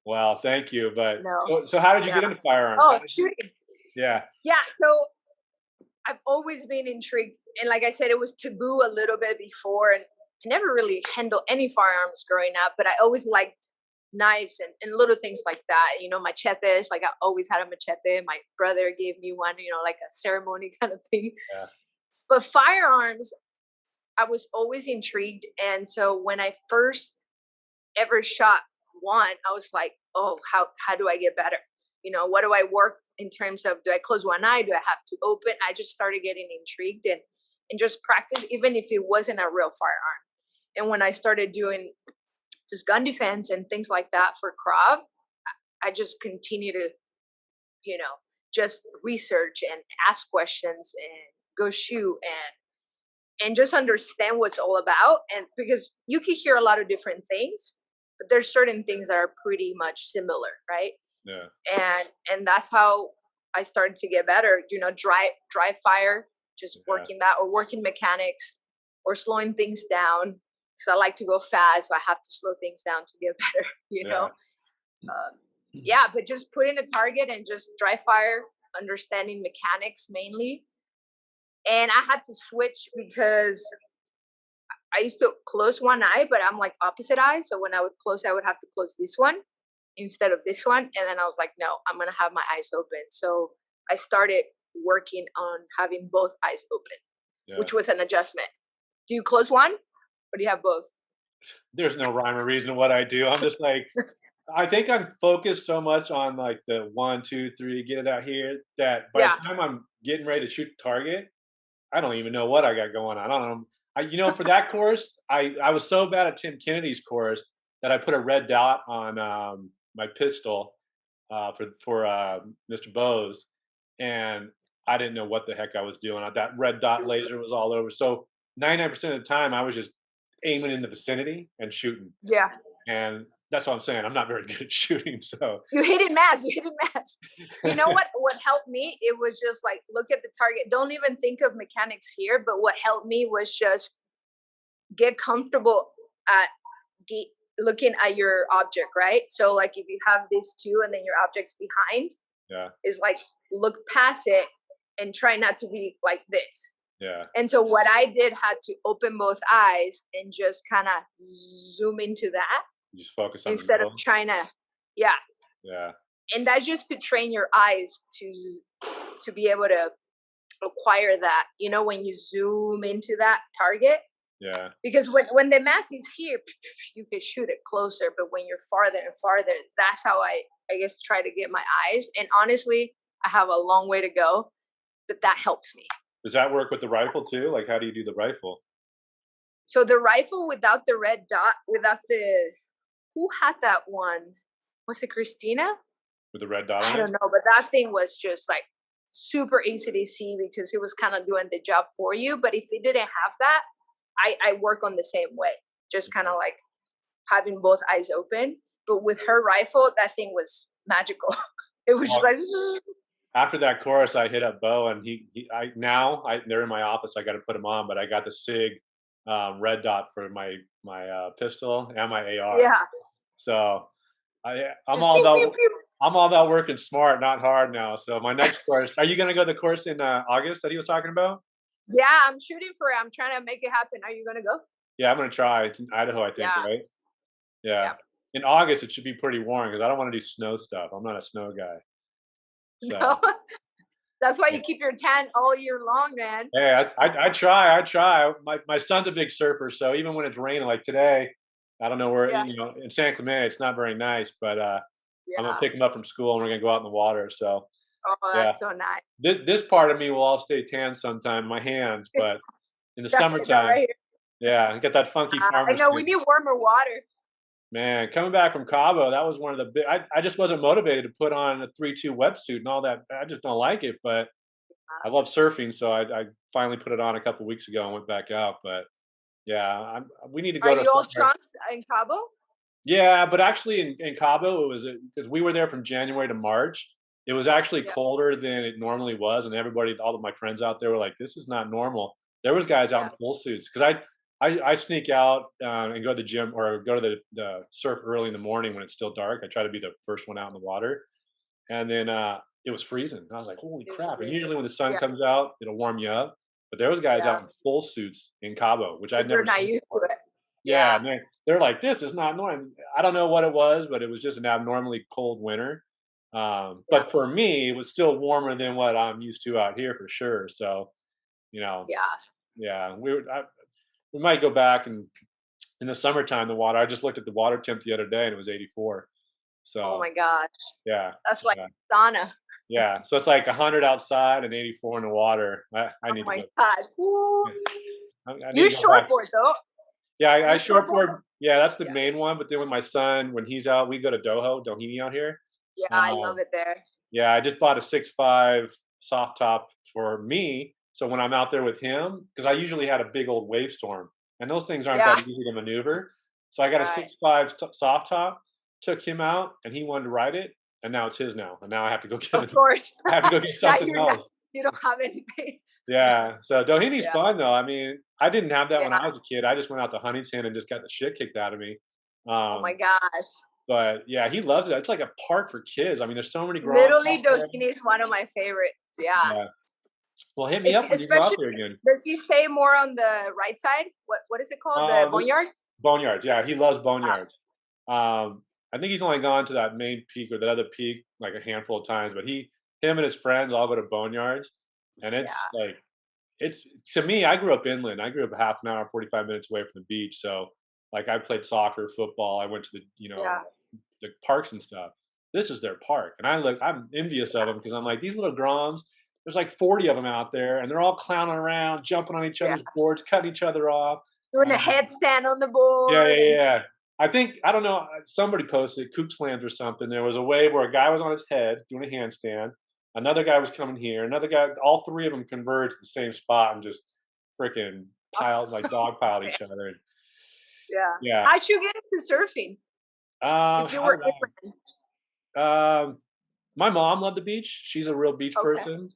Well, thank you. But so how did you get into firearms?
Oh, shooting.
Yeah.
Yeah. So I've always been intrigued, and like I said, it was taboo a little bit before, and I never really handled any firearms growing up, but I always liked knives and little things like that. You know, machetes, like I always had a machete. My brother gave me one, you know, like a ceremony kind of thing.
Yeah.
But firearms, I was always intrigued. And so when I first ever shot one, I was like, oh, how do I get better? You know, what do I work in terms of, do I close one eye? Do I have to open? I just started getting intrigued and just practice, even if it wasn't a real firearm. And when I started doing just gun defense and things like that for Krav, I just continue to, you know, just research and ask questions and go shoot and just understand what's all about. And because you can hear a lot of different things, but there's certain things that are pretty much similar, right?
Yeah.
And that's how I started to get better. You know, dry fire, just working that, or working mechanics, or slowing things down. Because I like to go fast, so I have to slow things down to get better, you know? But just putting a target and just dry fire, understanding mechanics mainly. And I had to switch because I used to close one eye, but I'm like opposite eye. So when I would close, I would have to close this one instead of this one. And then I was like, no, I'm going to have my eyes open. So I started working on having both eyes open, which was an adjustment. Do you close one? Or do you have both?
There's no rhyme or reason to what I do. I'm just like, I think I'm focused so much on like the 1, 2, 3, get it out here, that by the time I'm getting ready to shoot the target, I don't even know what I got going on. I don't know. You know, for that course, I was so bad at Tim Kennedy's course that I put a red dot on my pistol for Mr. Bose, and I didn't know what the heck I was doing. That red dot laser was all over. So 99% of the time, I was just aiming in the vicinity and shooting.
Yeah.
And that's what I'm saying. I'm not very good at shooting. So
you hit it mass. You know what helped me? It was just like, look at the target. Don't even think of mechanics here. But what helped me was just get comfortable at looking at your object, right? So like if you have this two and then your object's behind, is like look past it and try not to be like this.
Yeah.
And so what I did had to open both eyes and just kind of zoom into that.
You just focus on
instead of trying to,
Yeah.
And that's just to train your eyes to be able to acquire that. You know, when you zoom into that target.
Yeah.
Because when the mass is here, you can shoot it closer. But when you're farther and farther, that's how I guess try to get my eyes. And honestly, I have a long way to go, but that helps me.
Does that work with the rifle too? Like, how do you do the rifle?
So the rifle without the red dot, without the who had that one? Was it Christina?
With the red dot on
I
it?
don't know, but that thing was just like super easy to see because it was kind of doing the job for you. But if it didn't have that, I work on the same way, just kind of like having both eyes open. But with her rifle, that thing was magical. It was just
Well,
like
after that course, I hit up Bo, and they're in my office. I got to put them on, but I got the Sig red dot for my pistol and my AR.
yeah,
So I'm
just
all
pew, pew,
about
pew.
I'm all about working smart, not hard now. So my next course, are you gonna go to the course in August that he was talking about?
Yeah, I'm shooting for it. I'm trying to make it happen. Are you gonna go?
Yeah, I'm gonna try. It's in Idaho, I think,
Yeah,
right? Yeah.
yeah.
In August, it should be pretty warm because I don't want to do snow stuff. I'm not a snow guy.
No,
So
that's why
yeah.
you keep your tan all year long, man.
Hey, I try. I try. My son's a big surfer, so even when it's raining, like today, I don't know where
Yeah,
in San Clemente, it's not very nice, but I'm gonna
yeah.
pick him up from school and we're gonna go out in the water. So
Oh,
yeah,
that's so nice.
this part of me will all stay tan sometime, my hands, but in the
Yeah, I know,
summertime,
right?
yeah, get that funky
I
farmer
know we
skin.
need warmer water.
Man, coming back from Cabo, that was one of the big. I just wasn't motivated to put on a 3-2 wetsuit and all that. I just don't like it, but I love surfing, so I finally put it on a couple weeks ago and went back out. But yeah, we need to
Are
go to
you all
somewhere.
trunks in Cabo?
Yeah, but actually in Cabo, it was because we were there from January to March. It was actually
Yeah,
colder than it normally was, and all of my friends out there were like, "This is not normal." There was guys out
yeah,
in full suits because I sneak out and go to the gym or go to the surf early in the morning when it's still dark. I try to be the first one out in the water, and then it was freezing. I was like, "Holy
it was
crap!" And
freezing.
usually when the sun
Yeah,
comes out, it'll warm you up. But there was guys
yeah,
out in full suits in Cabo, which I'd
because we're
never
not
seen
used to
before.
it.
Yeah,
Yeah,
and they're like, "This is not normal." I don't know what it was, but it was just an abnormally cold winter.
yeah,
But for me, it was still warmer than what I'm used to out here for sure. So, you know,
yeah.
yeah, we might go back and in the summertime, the water. I just looked at the water temp the other day and it was 84.
Oh
So
my gosh,
yeah,
that's like
yeah,
sauna.
yeah. So it's like 100 outside and 84 in the water. I
Oh
need to
my
go.
god. Woo.
I need
You
to go back.
shortboard though.
Yeah, I
You shortboard?
shortboard. Yeah, that's the
Yeah,
main one. But then with my son, when he's out, we go to Doheny out here.
yeah. I love
Um,
it there.
yeah, I just bought a 6'5" soft top for me. So when I'm out there with him, because I usually had a big old wave storm, and those things aren't that
Yeah,
easy to maneuver. So I got a
right.
6'5" soft top, took him out, and he wanted to ride it, and now it's his now, and now I have to go get
Of
it.
course.
I have to go get
Now
something
you're not.
else.
You don't have anything.
Yeah, so Doheny's
Yeah,
fun though. I mean, I didn't have that when I
yeah.
was a kid. I just went out to Huntington and just got the shit kicked out of me.
Oh my
Um,
gosh.
but yeah, he loves it. It's like a park for kids. I mean, there's so many groms
Literally,
out there.
Doheny is one of my favorites. Yeah.
Yeah. Well, hit me up when you go out
Especially,
there again.
does he stay more on the right side? What is it called? The
The
boneyard?
Boneyards. Yeah, he loves
Ah,
Boneyards. I think he's only gone to that main peak or the other peak like a handful of times, but him and his friends all go to Boneyards, and it's
yeah,
like it's to me. I grew up inland. I grew up half an hour, 45 minutes away from the beach. So like I played soccer, football. I went to
yeah.
the parks and stuff. This is their park, and I'm envious of them because I'm like these little groms. There's like 40 of them out there, and they're all clowning around, jumping on each
Yeah.
other's boards, cutting each other off.
Doing a
Um,
headstand on the
yeah,
board
yeah,
and
yeah. I don't know. Somebody posted Kook Slams or something. There was a wave where a guy was on his head doing a handstand. Another guy was coming here. Another guy. All three of them converged at the same spot and just freaking piled like dog piled
yeah.
each other.
Yeah.
Yeah.
How'd you get into surfing? If you
How
were
did
inland.
my mom loved the beach. She's a real beach
Okay.
person.
Yeah.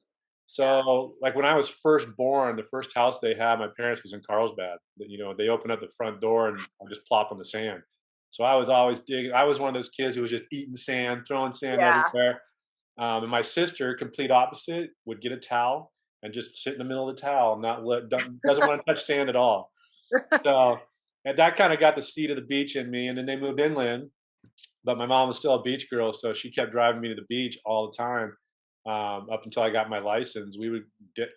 So, like when I was first born, the first house they had, my parents was in Carlsbad. They opened up the front door and I just plop on the sand. So I was always digging. I was one of those kids who was just eating sand, throwing sand
Yeah.
everywhere. And my sister, complete opposite, would get a towel and just sit in the middle of the towel, not doesn't want to touch sand at all. So, and that kind of got the seed of the beach in me. And then they moved inland, but my mom was still a beach girl, so she kept driving me to the beach all the time up until I got my license. Ditch,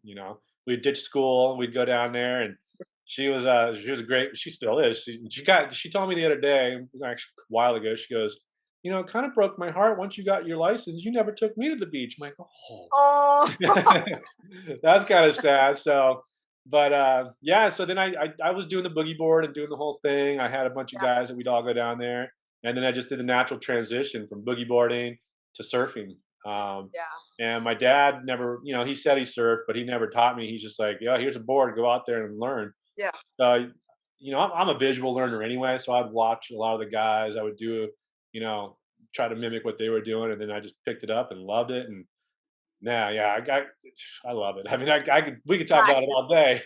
you know, we'd ditch school, we'd go down there, and she was great. She still is. She told me the other day, actually a while ago. She goes, it kind of broke my heart once you got your license. You never took me to the beach. I'm like, oh,
Oh.
that's kind of sad. So, But yeah, so then I was doing the boogie board and doing the whole thing. I had a bunch of
Yeah.
guys that we'd all go down there, and then I just did a natural transition from boogie boarding to surfing. Um,
Yeah.
and my dad never, you know, he said he surfed, but he never taught me. He's just like, yeah, here's a board, go out there and learn.
Yeah.
So, you know, I'm a visual learner anyway, so I'd watch a lot of the guys. I would do, you know, try to mimic what they were doing, and then I just picked it up and loved it. And yeah, I love it. I mean, we could talk about it
Practice.
all day.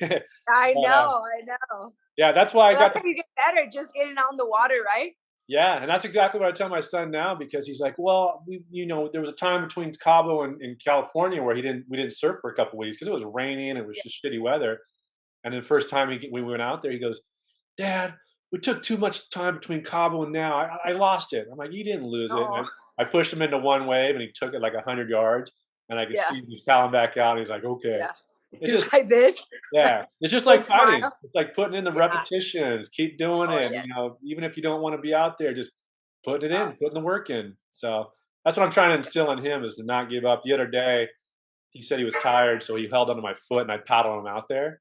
I
But
know. I know.
yeah, that's why I
Well,
got
that's
the,
how you get better, just getting out in the water, right?
yeah, and that's exactly what I tell my son now because he's like, well, you know, there was a time between Cabo and California where we didn't surf for a couple weeks because it was raining and it was
Yeah.
just shitty weather. And then the first time we went out there, he goes, Dad, we took too much time between Cabo and now. I lost it. I'm like, you didn't lose it.
Oh,
And I pushed him into one wave and he took it like 100 yards. And I could
yeah.
see him paddling back out. And he's like, okay.
Yeah.
It's
Just
just,
like this.
yeah, it's just like
Big
fighting.
smile.
It's like putting in the
Yeah.
repetitions, keep doing
Oh,
it.
yeah.
You know, even if you don't want to be out there, just putting it
Yeah.
in, putting the work in. So that's what I'm trying to instill in him is to not give up. The other day, he said he was tired, so he held onto my foot and I paddled him out there,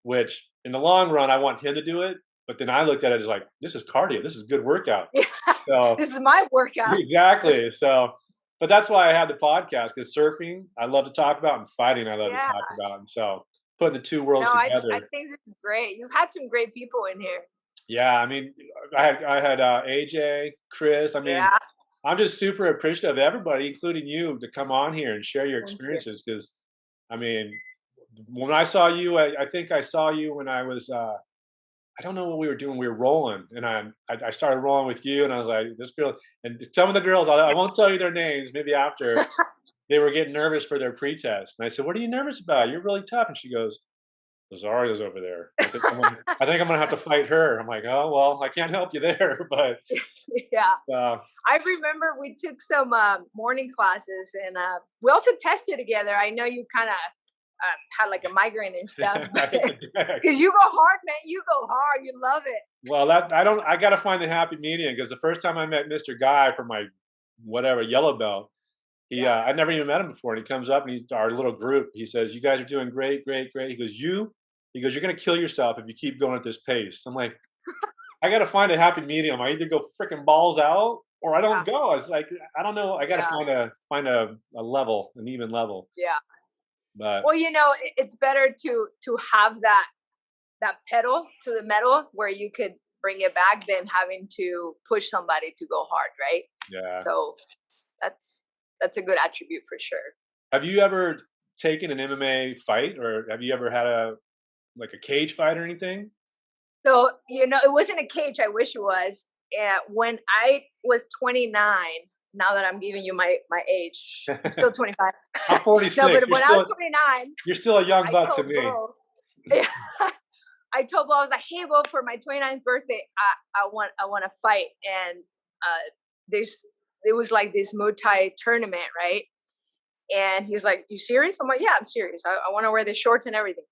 which in the long run, I want him to do it. But then I looked at it as like, this is cardio. This is good workout.
Yeah.
So
This is my workout.
exactly. So, but that's why I had the podcast because surfing I love to talk about and fighting I love to
Yeah.
talk about. And so putting the two
No,
worlds
I
together.
think this is great. You've had some great people in here.
Yeah, I mean, I had AJ, Chris. I mean,
Yeah.
I'm just super appreciative of everybody, including you, to come on here and share your
Thank you.
experiences. Because, I mean, when I saw you, I think I saw you when I was I don't know what we were doing. We were rolling, and I started rolling with you, and I was like, this girl, and some of the girls, I won't tell you their names. Maybe after they were getting nervous for their pretest, and I said, "What are you nervous about? You're really tough." And she goes, "Rosario's over there. I think I'm gonna have to fight her." I'm like, "Oh well, I can't help you there." But
Yeah.
uh,
I remember we took some morning classes and we also tested together. I know you kind of had like a migraine and stuff, but because you go hard, man, you go hard. You love it.
well, that I don't. I got to find the happy medium because the first time I met Mr. Guy from my whatever yellow belt, he
Yeah.
I never even met him before, and he comes up and he's our little group. He says, "You guys are doing great, great, great." He goes, "You," he goes, "You're gonna kill yourself if you keep going at this pace." I'm like, I got to find a happy medium. I either go freaking balls out or I don't
Yeah.
go. It's like I don't know. I got to
Yeah.
find a level, an even level.
Yeah.
But
Well, it's better to have that pedal to the metal where you could bring it back than having to push somebody to go hard, right?
yeah,
So that's that's a good attribute for sure.
have you ever taken an MMA fight, or have you ever had a like a cage fight or anything?
So, it wasn't a cage. I wish it was. When I was 29, now that I'm giving you my age, I'm still 25.
I'm
No,
46.
but when I was 29,
You're still a young
I
buck to
told
me.
Bo, I told Bo, I was like, hey, Bo, for my 29th birthday, I want to fight. And there's, it was like this Muay Thai tournament, right? And he's like, you serious? I'm like, yeah, I'm serious. I want to wear the shorts and everything.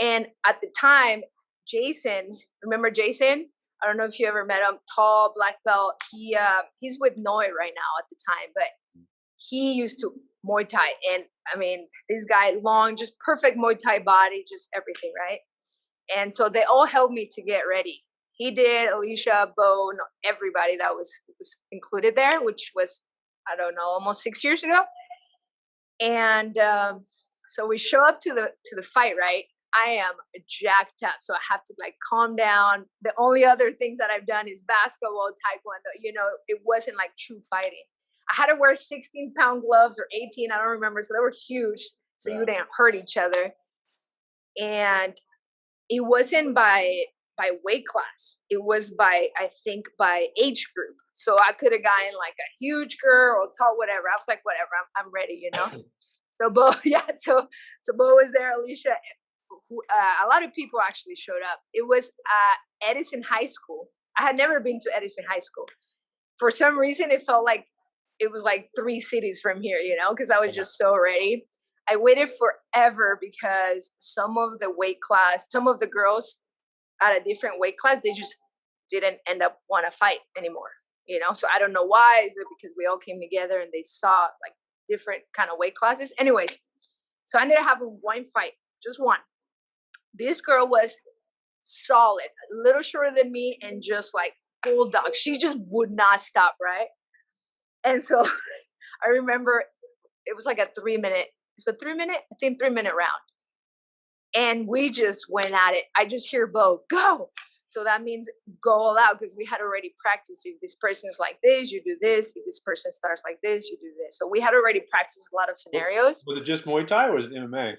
And at the time, Jason, remember Jason? I don't know if you ever met him, tall, black belt. He's with Noi right now at the time, but he used to Muay Thai. And I mean, this guy, long, just perfect Muay Thai body, just everything, right? And so they all helped me to get ready. He did, Alicia, Bo, everybody that was included there, which was, I don't know, almost 6 years ago. And so we show up to the fight, right? I am jacked up, so I have to like calm down. The only other things that I've done is basketball, taekwondo. It wasn't like true fighting. I had to wear 16-pound gloves or 18, I don't remember. So they were huge, so
Yeah.
you didn't hurt each other. And it wasn't by weight class. It was by age group. So I could have gotten like a huge girl or tall, whatever. I was like, whatever, I'm ready. So Bo, yeah. So Bo was there, Alicia. A lot of people actually showed up. It was Edison High School. I had never been to Edison High School. For some reason, it felt like it was like 3 cities from here, because I was just so ready. I waited forever because some of the girls at a different weight class, they just didn't end up want to fight anymore, So I don't know why. Is it because we all came together and they saw like different kind of weight classes? Anyways, so I ended up having one fight, just one. This girl was solid, a little shorter than me, and just like bulldog. She just would not stop, right? And so I remember it was like a 3 minute. It's a 3 minute, I think 3 minute round. And we just went at it. I just hear Bo go. So that means go all out because we had already practiced. If this person's like this, you do this. If this person starts like this, you do this. So we had already practiced a lot of scenarios.
Was it just Muay Thai or was it MMA?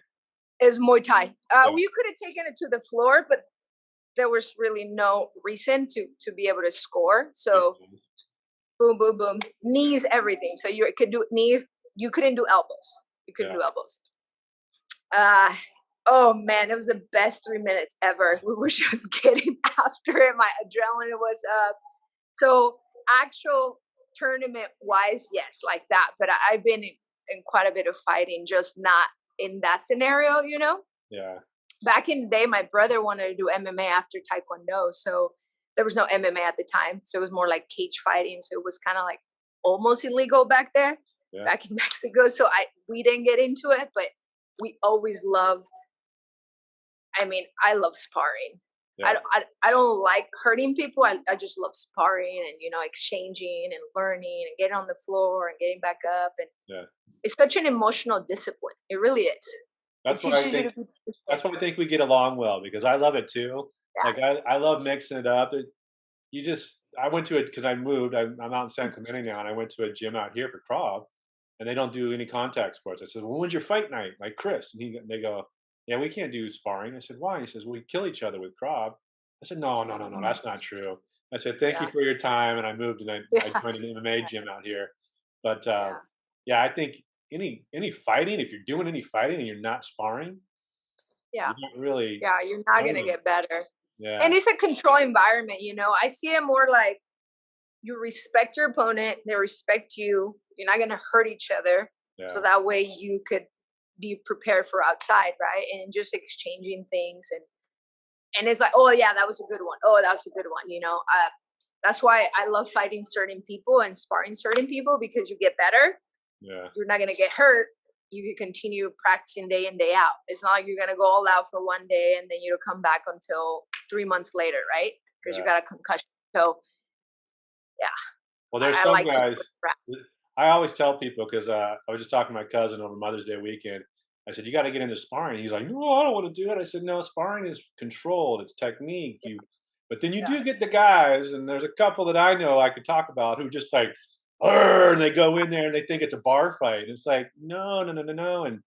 It was Muay Thai.
Yeah.
You could have taken it to the floor, but there was really no reason to be able to score. So boom, boom, boom, knees, everything. So you could do knees. You couldn't do elbows. You couldn't do elbows. Oh man, it was the best 3 minutes ever. We were just getting after it. My adrenaline was up. So actual tournament wise, yes, like that. But I've been in quite a bit of fighting, just not in that scenario, you know?
Yeah.
Back in the day, my brother wanted to do MMA after Taekwondo. So there was no MMA at the time. So it was more like cage fighting. So it was kind of like almost illegal back there, back in Mexico. So we didn't get into it, but we always loved, I mean, I love sparring. Yeah. I don't like hurting people. I just love sparring and, you know, exchanging and learning and getting on the floor and getting back up. And it's such an emotional discipline. It really is.
That's why I think we get along well, because I love it too. Yeah. Like I love mixing it up. I went to it because I moved. I'm out in San Clemente now, and I went to a gym out here for Krav, and they don't do any contact sports. I said, well, when's your fight night? Like Chris. And they go, yeah, we can't do sparring. I said, why? He says, well, we kill each other with Krav. I said, no, that's not true. I said, thank you for your time. And I moved and I joined an MMA gym out here. But I think any fighting, if you're doing any fighting and you're not sparring, you're not really.
Yeah, you're not going to get better.
Yeah.
And it's a controlled environment, you know. I see it more like you respect your opponent, they respect you. You're not going to hurt each other. Yeah. So that way you could be prepared for outside, right? And just exchanging things and it's like, oh yeah, that was a good one. Oh, that was a good one. You know, that's why I love fighting certain people and sparring certain people, because you get better.
Yeah.
You're not going to get hurt. You can continue practicing day in, day out. It's not like you're going to go all out for one day and then you don't come back until 3 months later, right? Because you got a concussion. So, yeah.
Well, there's some guys. I always tell people, because I was just talking to my cousin over Mother's Day weekend. I said, you got to get into sparring. He's like, no, I don't want to do it. I said, no, sparring is controlled. It's technique. But then you do get the guys, and there's a couple that I know I could talk about who just like, and they go in there and they think it's a bar fight. And it's like, no. And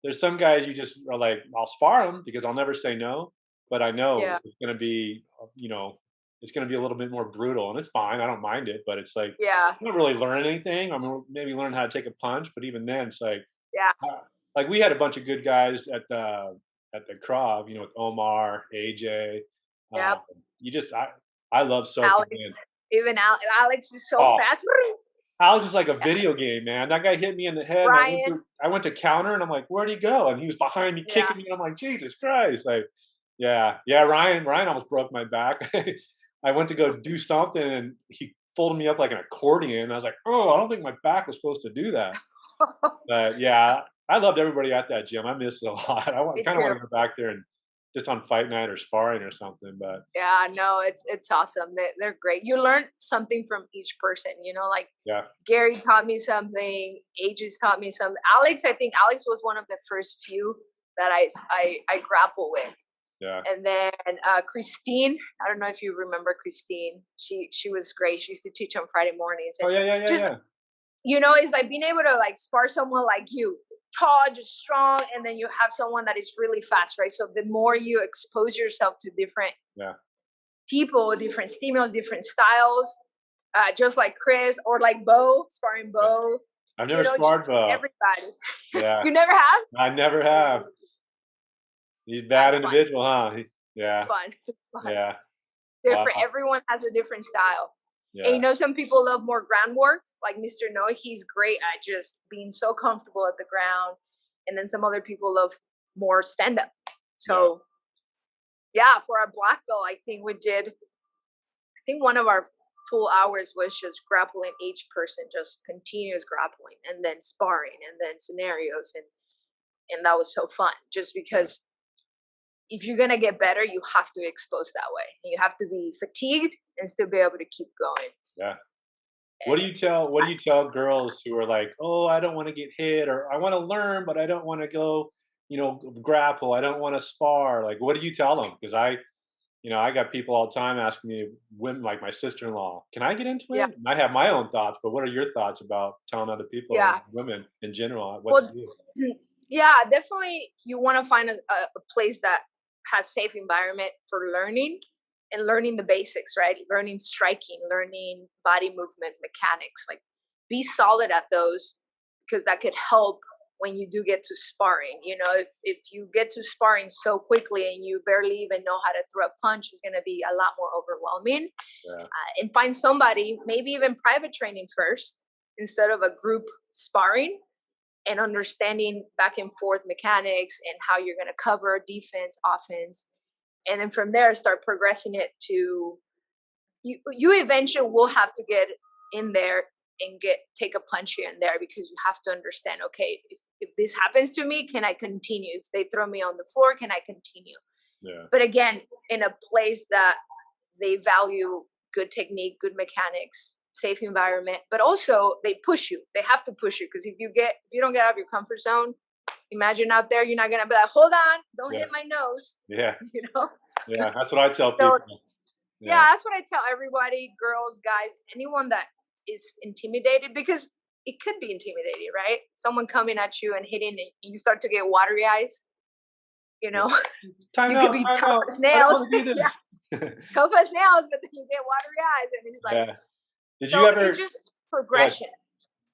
there's some guys you just are like, I'll spar them because I'll never say no. But I know it's going to be, you know, it's going to be a little bit more brutal, and it's fine. I don't mind it, but it's like, I don't really learn anything. I mean, maybe learn how to take a punch, but even then, it's like, like we had a bunch of good guys at the Krav, you know, with Omar, AJ. I love soaking in.
Even Alex is so fast.
Alex is like a video game, man. That guy hit me in the head. I went to counter, and I'm like, where'd he go? And he was behind me, kicking me. And I'm like, Jesus Christ! Like, Ryan almost broke my back. I went to go do something, and he folded me up like an accordion. And I was like, oh, I don't think my back was supposed to do that. But I loved everybody at that gym. I missed it a lot. I kind of want to go back there and just on fight night or sparring or something. But
no, it's awesome. They're great. You learn something from each person, you know, like Gary taught me something, Aegis taught me something. I think Alex was one of the first few that I grapple with.
Yeah.
And then Christine, I don't know if you remember Christine. She was great. She used to teach on Friday mornings. And you know, it's like being able to like spar someone like you, tall, just strong, and then you have someone that is really fast, right? So the more you expose yourself to different people, different stimulus, different styles, just like Chris or like Bo, sparring Bo.
I've never sparred Bo.
Everybody.
Yeah.
You never have?
I never have. He's a bad individual, huh?
It's fun.
Yeah.
Different. Wow. Everyone has a different style.
Yeah.
And you know, some people love more groundwork, like Mr. Noah. He's great at just being so comfortable at the ground. And then some other people love more stand up. So, for our black belt, I think one of our full hours was just grappling each person, just continuous grappling, and then sparring, and then scenarios. And that was so fun just because if you're gonna get better, you have to expose that way. And you have to be fatigued and still be able to keep going.
Yeah. What do you tell girls who are like, "Oh, I don't wanna get hit," or, "I wanna learn, but I don't wanna go, grapple, I don't wanna spar." Like, what do you tell them? Because I got people all the time asking me, women like my sister-in-law, "Can I get into
Yeah,
it?" And I have my own thoughts, but what are your thoughts about telling other people,
yeah.
women in general, what to
Well,
do?
yeah, definitely. You want to find a place that has safe environment for learning and learning the basics, right? Learning striking, learning body movement mechanics. Like, be solid at those because that could help when you do get to sparring. If you get to sparring so quickly and you barely even know how to throw a punch, it's going to be a lot more overwhelming.
Yeah.
And find somebody, maybe even private training first instead of a group sparring, and understanding back and forth mechanics and how you're going to cover defense, offense. And then from there, start progressing it to you eventually will have to get in there and take a punch here and there, because you have to understand, okay, if this happens to me, can I continue? If they throw me on the floor, can I continue?
Yeah.
But again, in a place that they value good technique, good mechanics, safe environment, but also they push you. They have to push you, because if you don't get out of your comfort zone, imagine out there, you're not gonna be like, hold on, don't
Yeah.
hit my nose,
Yeah.
you know.
Yeah. That's what I tell
So
people. Yeah.
yeah, that's what I tell everybody, girls, guys, anyone that is intimidated, because it could be intimidating, right? Someone coming at you and hitting, and you start to get watery eyes. You
Yeah.
know,
Time
you could
out,
be
time
tough
out.
as
I don't
nails.
wanna do
Yeah,
this.
tough as nails, but then you get watery eyes, and it's like,
Yeah. Did you
so it's
ever
just
Go ahead.
progression.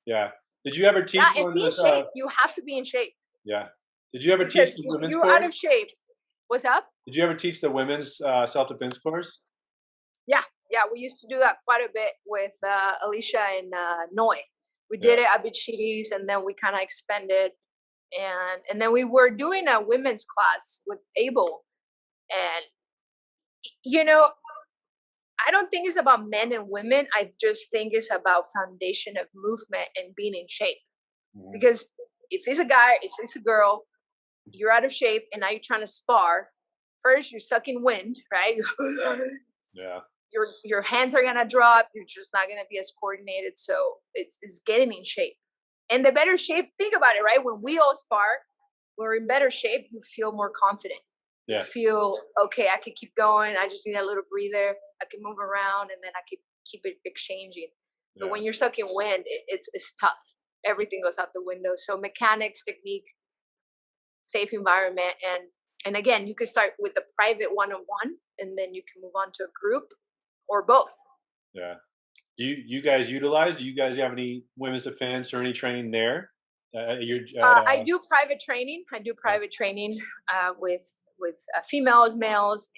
Yeah. Did you ever
Yeah,
teach
and
one
be in
with,
shape. You have to be in shape,
yeah. Did you ever teach
because
the
if
women's
you're out of
course?
shape, what's up?
Did you ever teach the women's, self-defense course?
Yeah, yeah, we used to do that quite a bit with Alicia and Noi. We
Yeah.
did it at Beach Cities, and then we kind of expanded, and then we were doing a women's class with Abel, and you know, I don't think it's about men and women. I just think it's about foundation of movement and being in shape.
Mhm.
Because if it's a guy, it's a girl, you're out of shape, and now you're trying to spar. First, you're sucking wind, right?
Yeah.
your hands are gonna drop. You're just not gonna be as coordinated. So it's getting in shape, and the better shape. Think about it, right? When we all spar, when we're in better shape, you feel more confident. You
Yeah.
feel okay. I could keep going. I just need a little breather. I can move around, and then I can keep it exchanging. But
Yeah.
when you're sucking wind, it's tough. Everything goes out the window. So mechanics, technique, safe environment, and again, you can start with a private one-on-one, and then you can move on to a group or both.
Yeah. You guys utilize do you guys have any women's defense or any training there? Your
I do private training. I do
Yeah.
private training with females, males,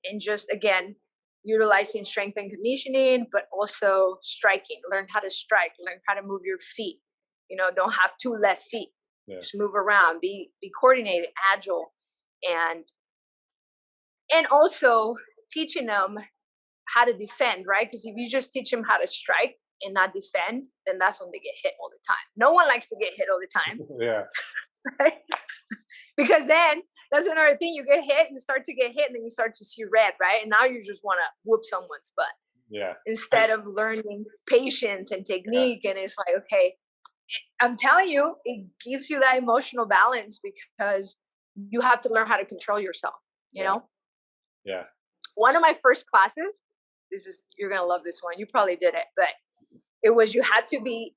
and just again utilizing strength and conditioning, but also striking. Learn how to strike. Learn how to move your feet. Don't have two left feet.
Yeah.
Just move around. Be coordinated, agile, and also teaching them how to defend, right? Because if you just teach them how to strike and not defend, then that's when they get hit all the time. No one likes to get hit all the time,
Yeah.
right? Because then that's another thing. You get hit, you start to get hit, and then you start to see red, right? And now you just want to whoop someone's butt
Yeah.
instead of learning patience and
Yeah.
technique. And it's like, okay, I'm telling you, it gives you that emotional balance, because you have to learn how to control yourself, you
Yeah.
know?
Yeah.
One of my first classes, you're going to love this one. You probably did it, but it was, you had to be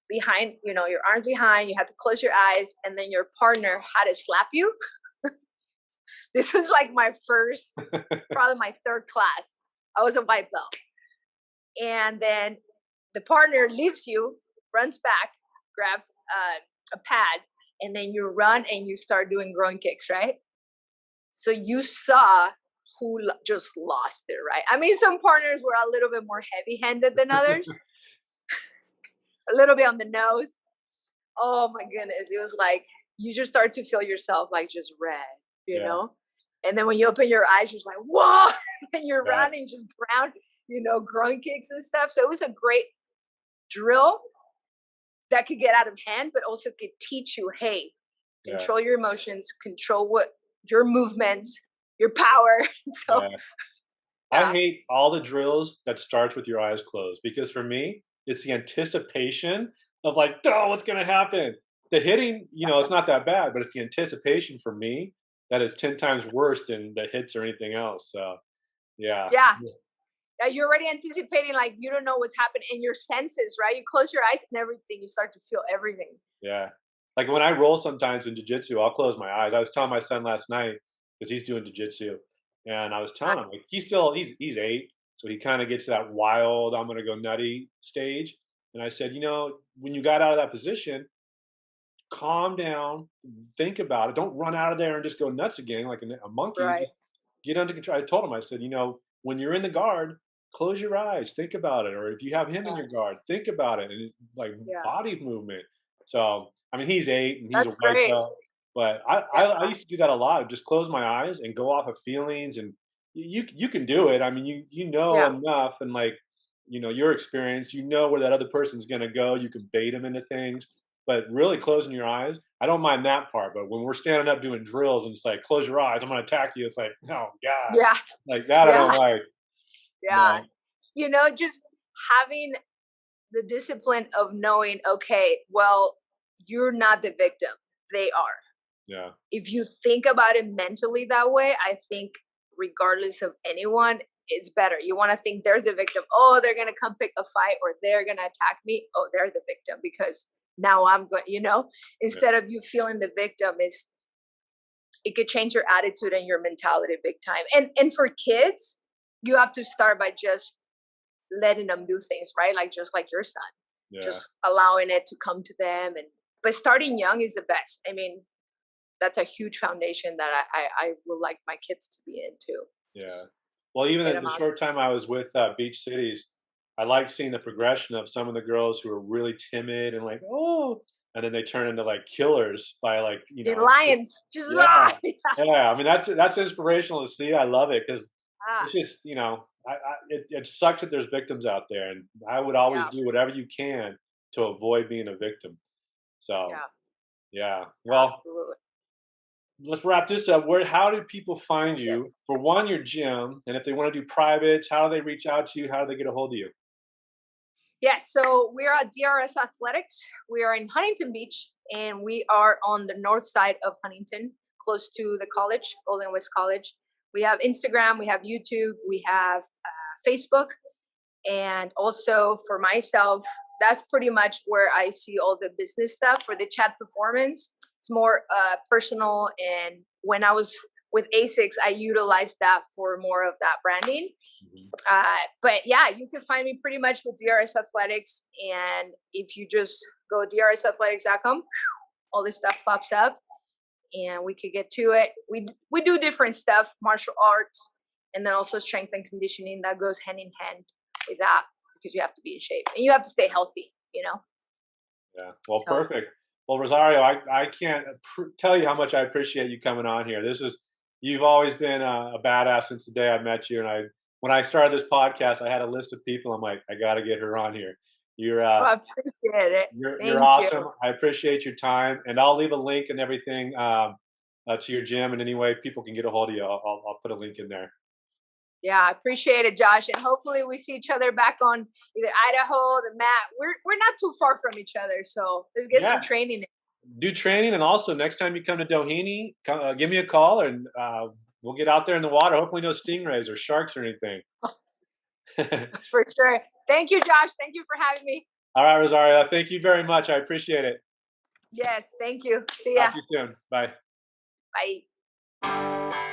behind, your arms behind, you had to close your eyes, and then your partner had to slap you. This was like my first, probably my third class. I was a white belt. And then the partner leaves you, runs back, grabs a pad, and then you run and you start doing groin kicks, right? So you saw who just lost it, right? I mean, some partners were a little bit more heavy-handed than others, a little bit on the nose. Oh my goodness. It was like, you just start to feel yourself like just red,
Yeah.
And then when you open your eyes, you're just like, whoa, and you're
Yeah.
running just ground, groin kicks and stuff. So it was a great drill that could get out of hand, but also could teach you, hey,
Yeah.
control your emotions, control what your movements, your power. So
Yeah. I
yeah,
hate all the drills that starts with your eyes closed because for me, it's the anticipation of like, oh, what's gonna happen? The hitting, it's not that bad, but it's the anticipation for me that is 10 times worse than the hits or anything else. So yeah.
yeah. Yeah, you're already anticipating, like you don't know what's happening in your senses, right? You close your eyes and everything, you start to feel everything.
Yeah. Like when I roll sometimes in jiu-jitsu, I'll close my eyes. I was telling my son last night because he's doing jiu-jitsu, and I was telling him like he's 8, so he kind of gets that wild, I'm gonna go nutty stage. And I said, when you got out of that position, calm down, think about it. Don't run out of there and just go nuts again like a monkey.
Right.
Just get under control. I told him, I said, when you're in the guard, close your eyes, think about it. Or if you have him in
Yeah.
your guard, think about it. And like
Yeah.
body movement. So, I mean, he's 8 and he's a
That's
white
great.
belt, but I used to do that a lot. Just close my eyes and go off of feelings, and you can do it. I mean, you know
Yeah.
enough, and like, your experience, where that other person's going to go. You can bait them into things, but really closing your eyes, I don't mind that part. But when we're standing up doing drills and it's like, close your eyes, I'm going to attack you. It's like, oh God,
Yeah.
like that I don't
Yeah.
like.
Yeah.
No,
Just having the discipline of knowing, okay, well, you're not the victim. They are.
yeah,
If you think about it mentally that way, I think regardless of anyone, it's better. You want to think they're the victim. Oh, they're going to come pick a fight or they're going to attack me. Oh, they're the victim because now I'm going,
yeah,
instead of you feeling the victim is it could change your attitude and your mentality big time. And for kids, you have to start by just letting them do things, right? Like just like your son,
yeah.
just allowing it to come to them. And but starting young is the best. I mean, that's a huge foundation that I would like my kids to be into.
Yeah.
Just
Well, even
get
in
them
the
out.
short time I was with Beach Cities, I liked seeing the progression of some of the girls who were really timid and like, oh, and then they turn into like killers by like,
The lions, just
yeah,
yeah,
yeah. I mean, that's inspirational to see. I love it because
ah,
it's just, it sucks that there's victims out there, and I would always
yeah,
do whatever you can to avoid being a victim. So,
yeah,
yeah. Well,
absolutely.
let's wrap this up. How do people find you?
Yes.
For one, your gym, and if they want to do privates, how do they reach out to you? How do they get a hold of you?
Yes, so we are at DRS Athletics. We are in Huntington Beach, and we are on the north side of Huntington, close to the college, Golden West College. We have Instagram, we have YouTube, we have Facebook, and also for myself, that's pretty much where I see all the business stuff. For the chat performance, it's more personal. And when I was with ASICS, I utilized that for more of that branding.
Mhm.
But yeah, you can find me pretty much with DRS Athletics. And if you just go drsathletics.com, all this stuff pops up and we could get to it. We do different stuff, martial arts, and then also strength and conditioning that goes hand in hand with that because you have to be in shape and you have to stay healthy.
Yeah. Well,
So
perfect. Well, Rosario, I can't tell you how much I appreciate you coming on here. You've always been a badass since the day I met you. And when I started this podcast, I had a list of people. I'm like, I got to get her on here. You're, uh,
I appreciate it.
you're
Thank you.
awesome. I appreciate your time, and I'll leave a link and everything to your gym. And any way people can get a hold of you, I'll put a link in there.
Yeah, I appreciate it, Josh. And hopefully we see each other back on either Idaho, the mat. We're not too far from each other, so let's get some
Yeah.
training.
Do training, and also next time you come to Doheny, give me a call, and we'll get out there in the water. Hopefully, no stingrays or sharks or anything.
For sure. Thank you, Josh. Thank you for having me.
All right, Rosario. Thank you very much. I appreciate it.
Yes, thank you. See
Talk
ya.
to you soon. Bye.
Bye.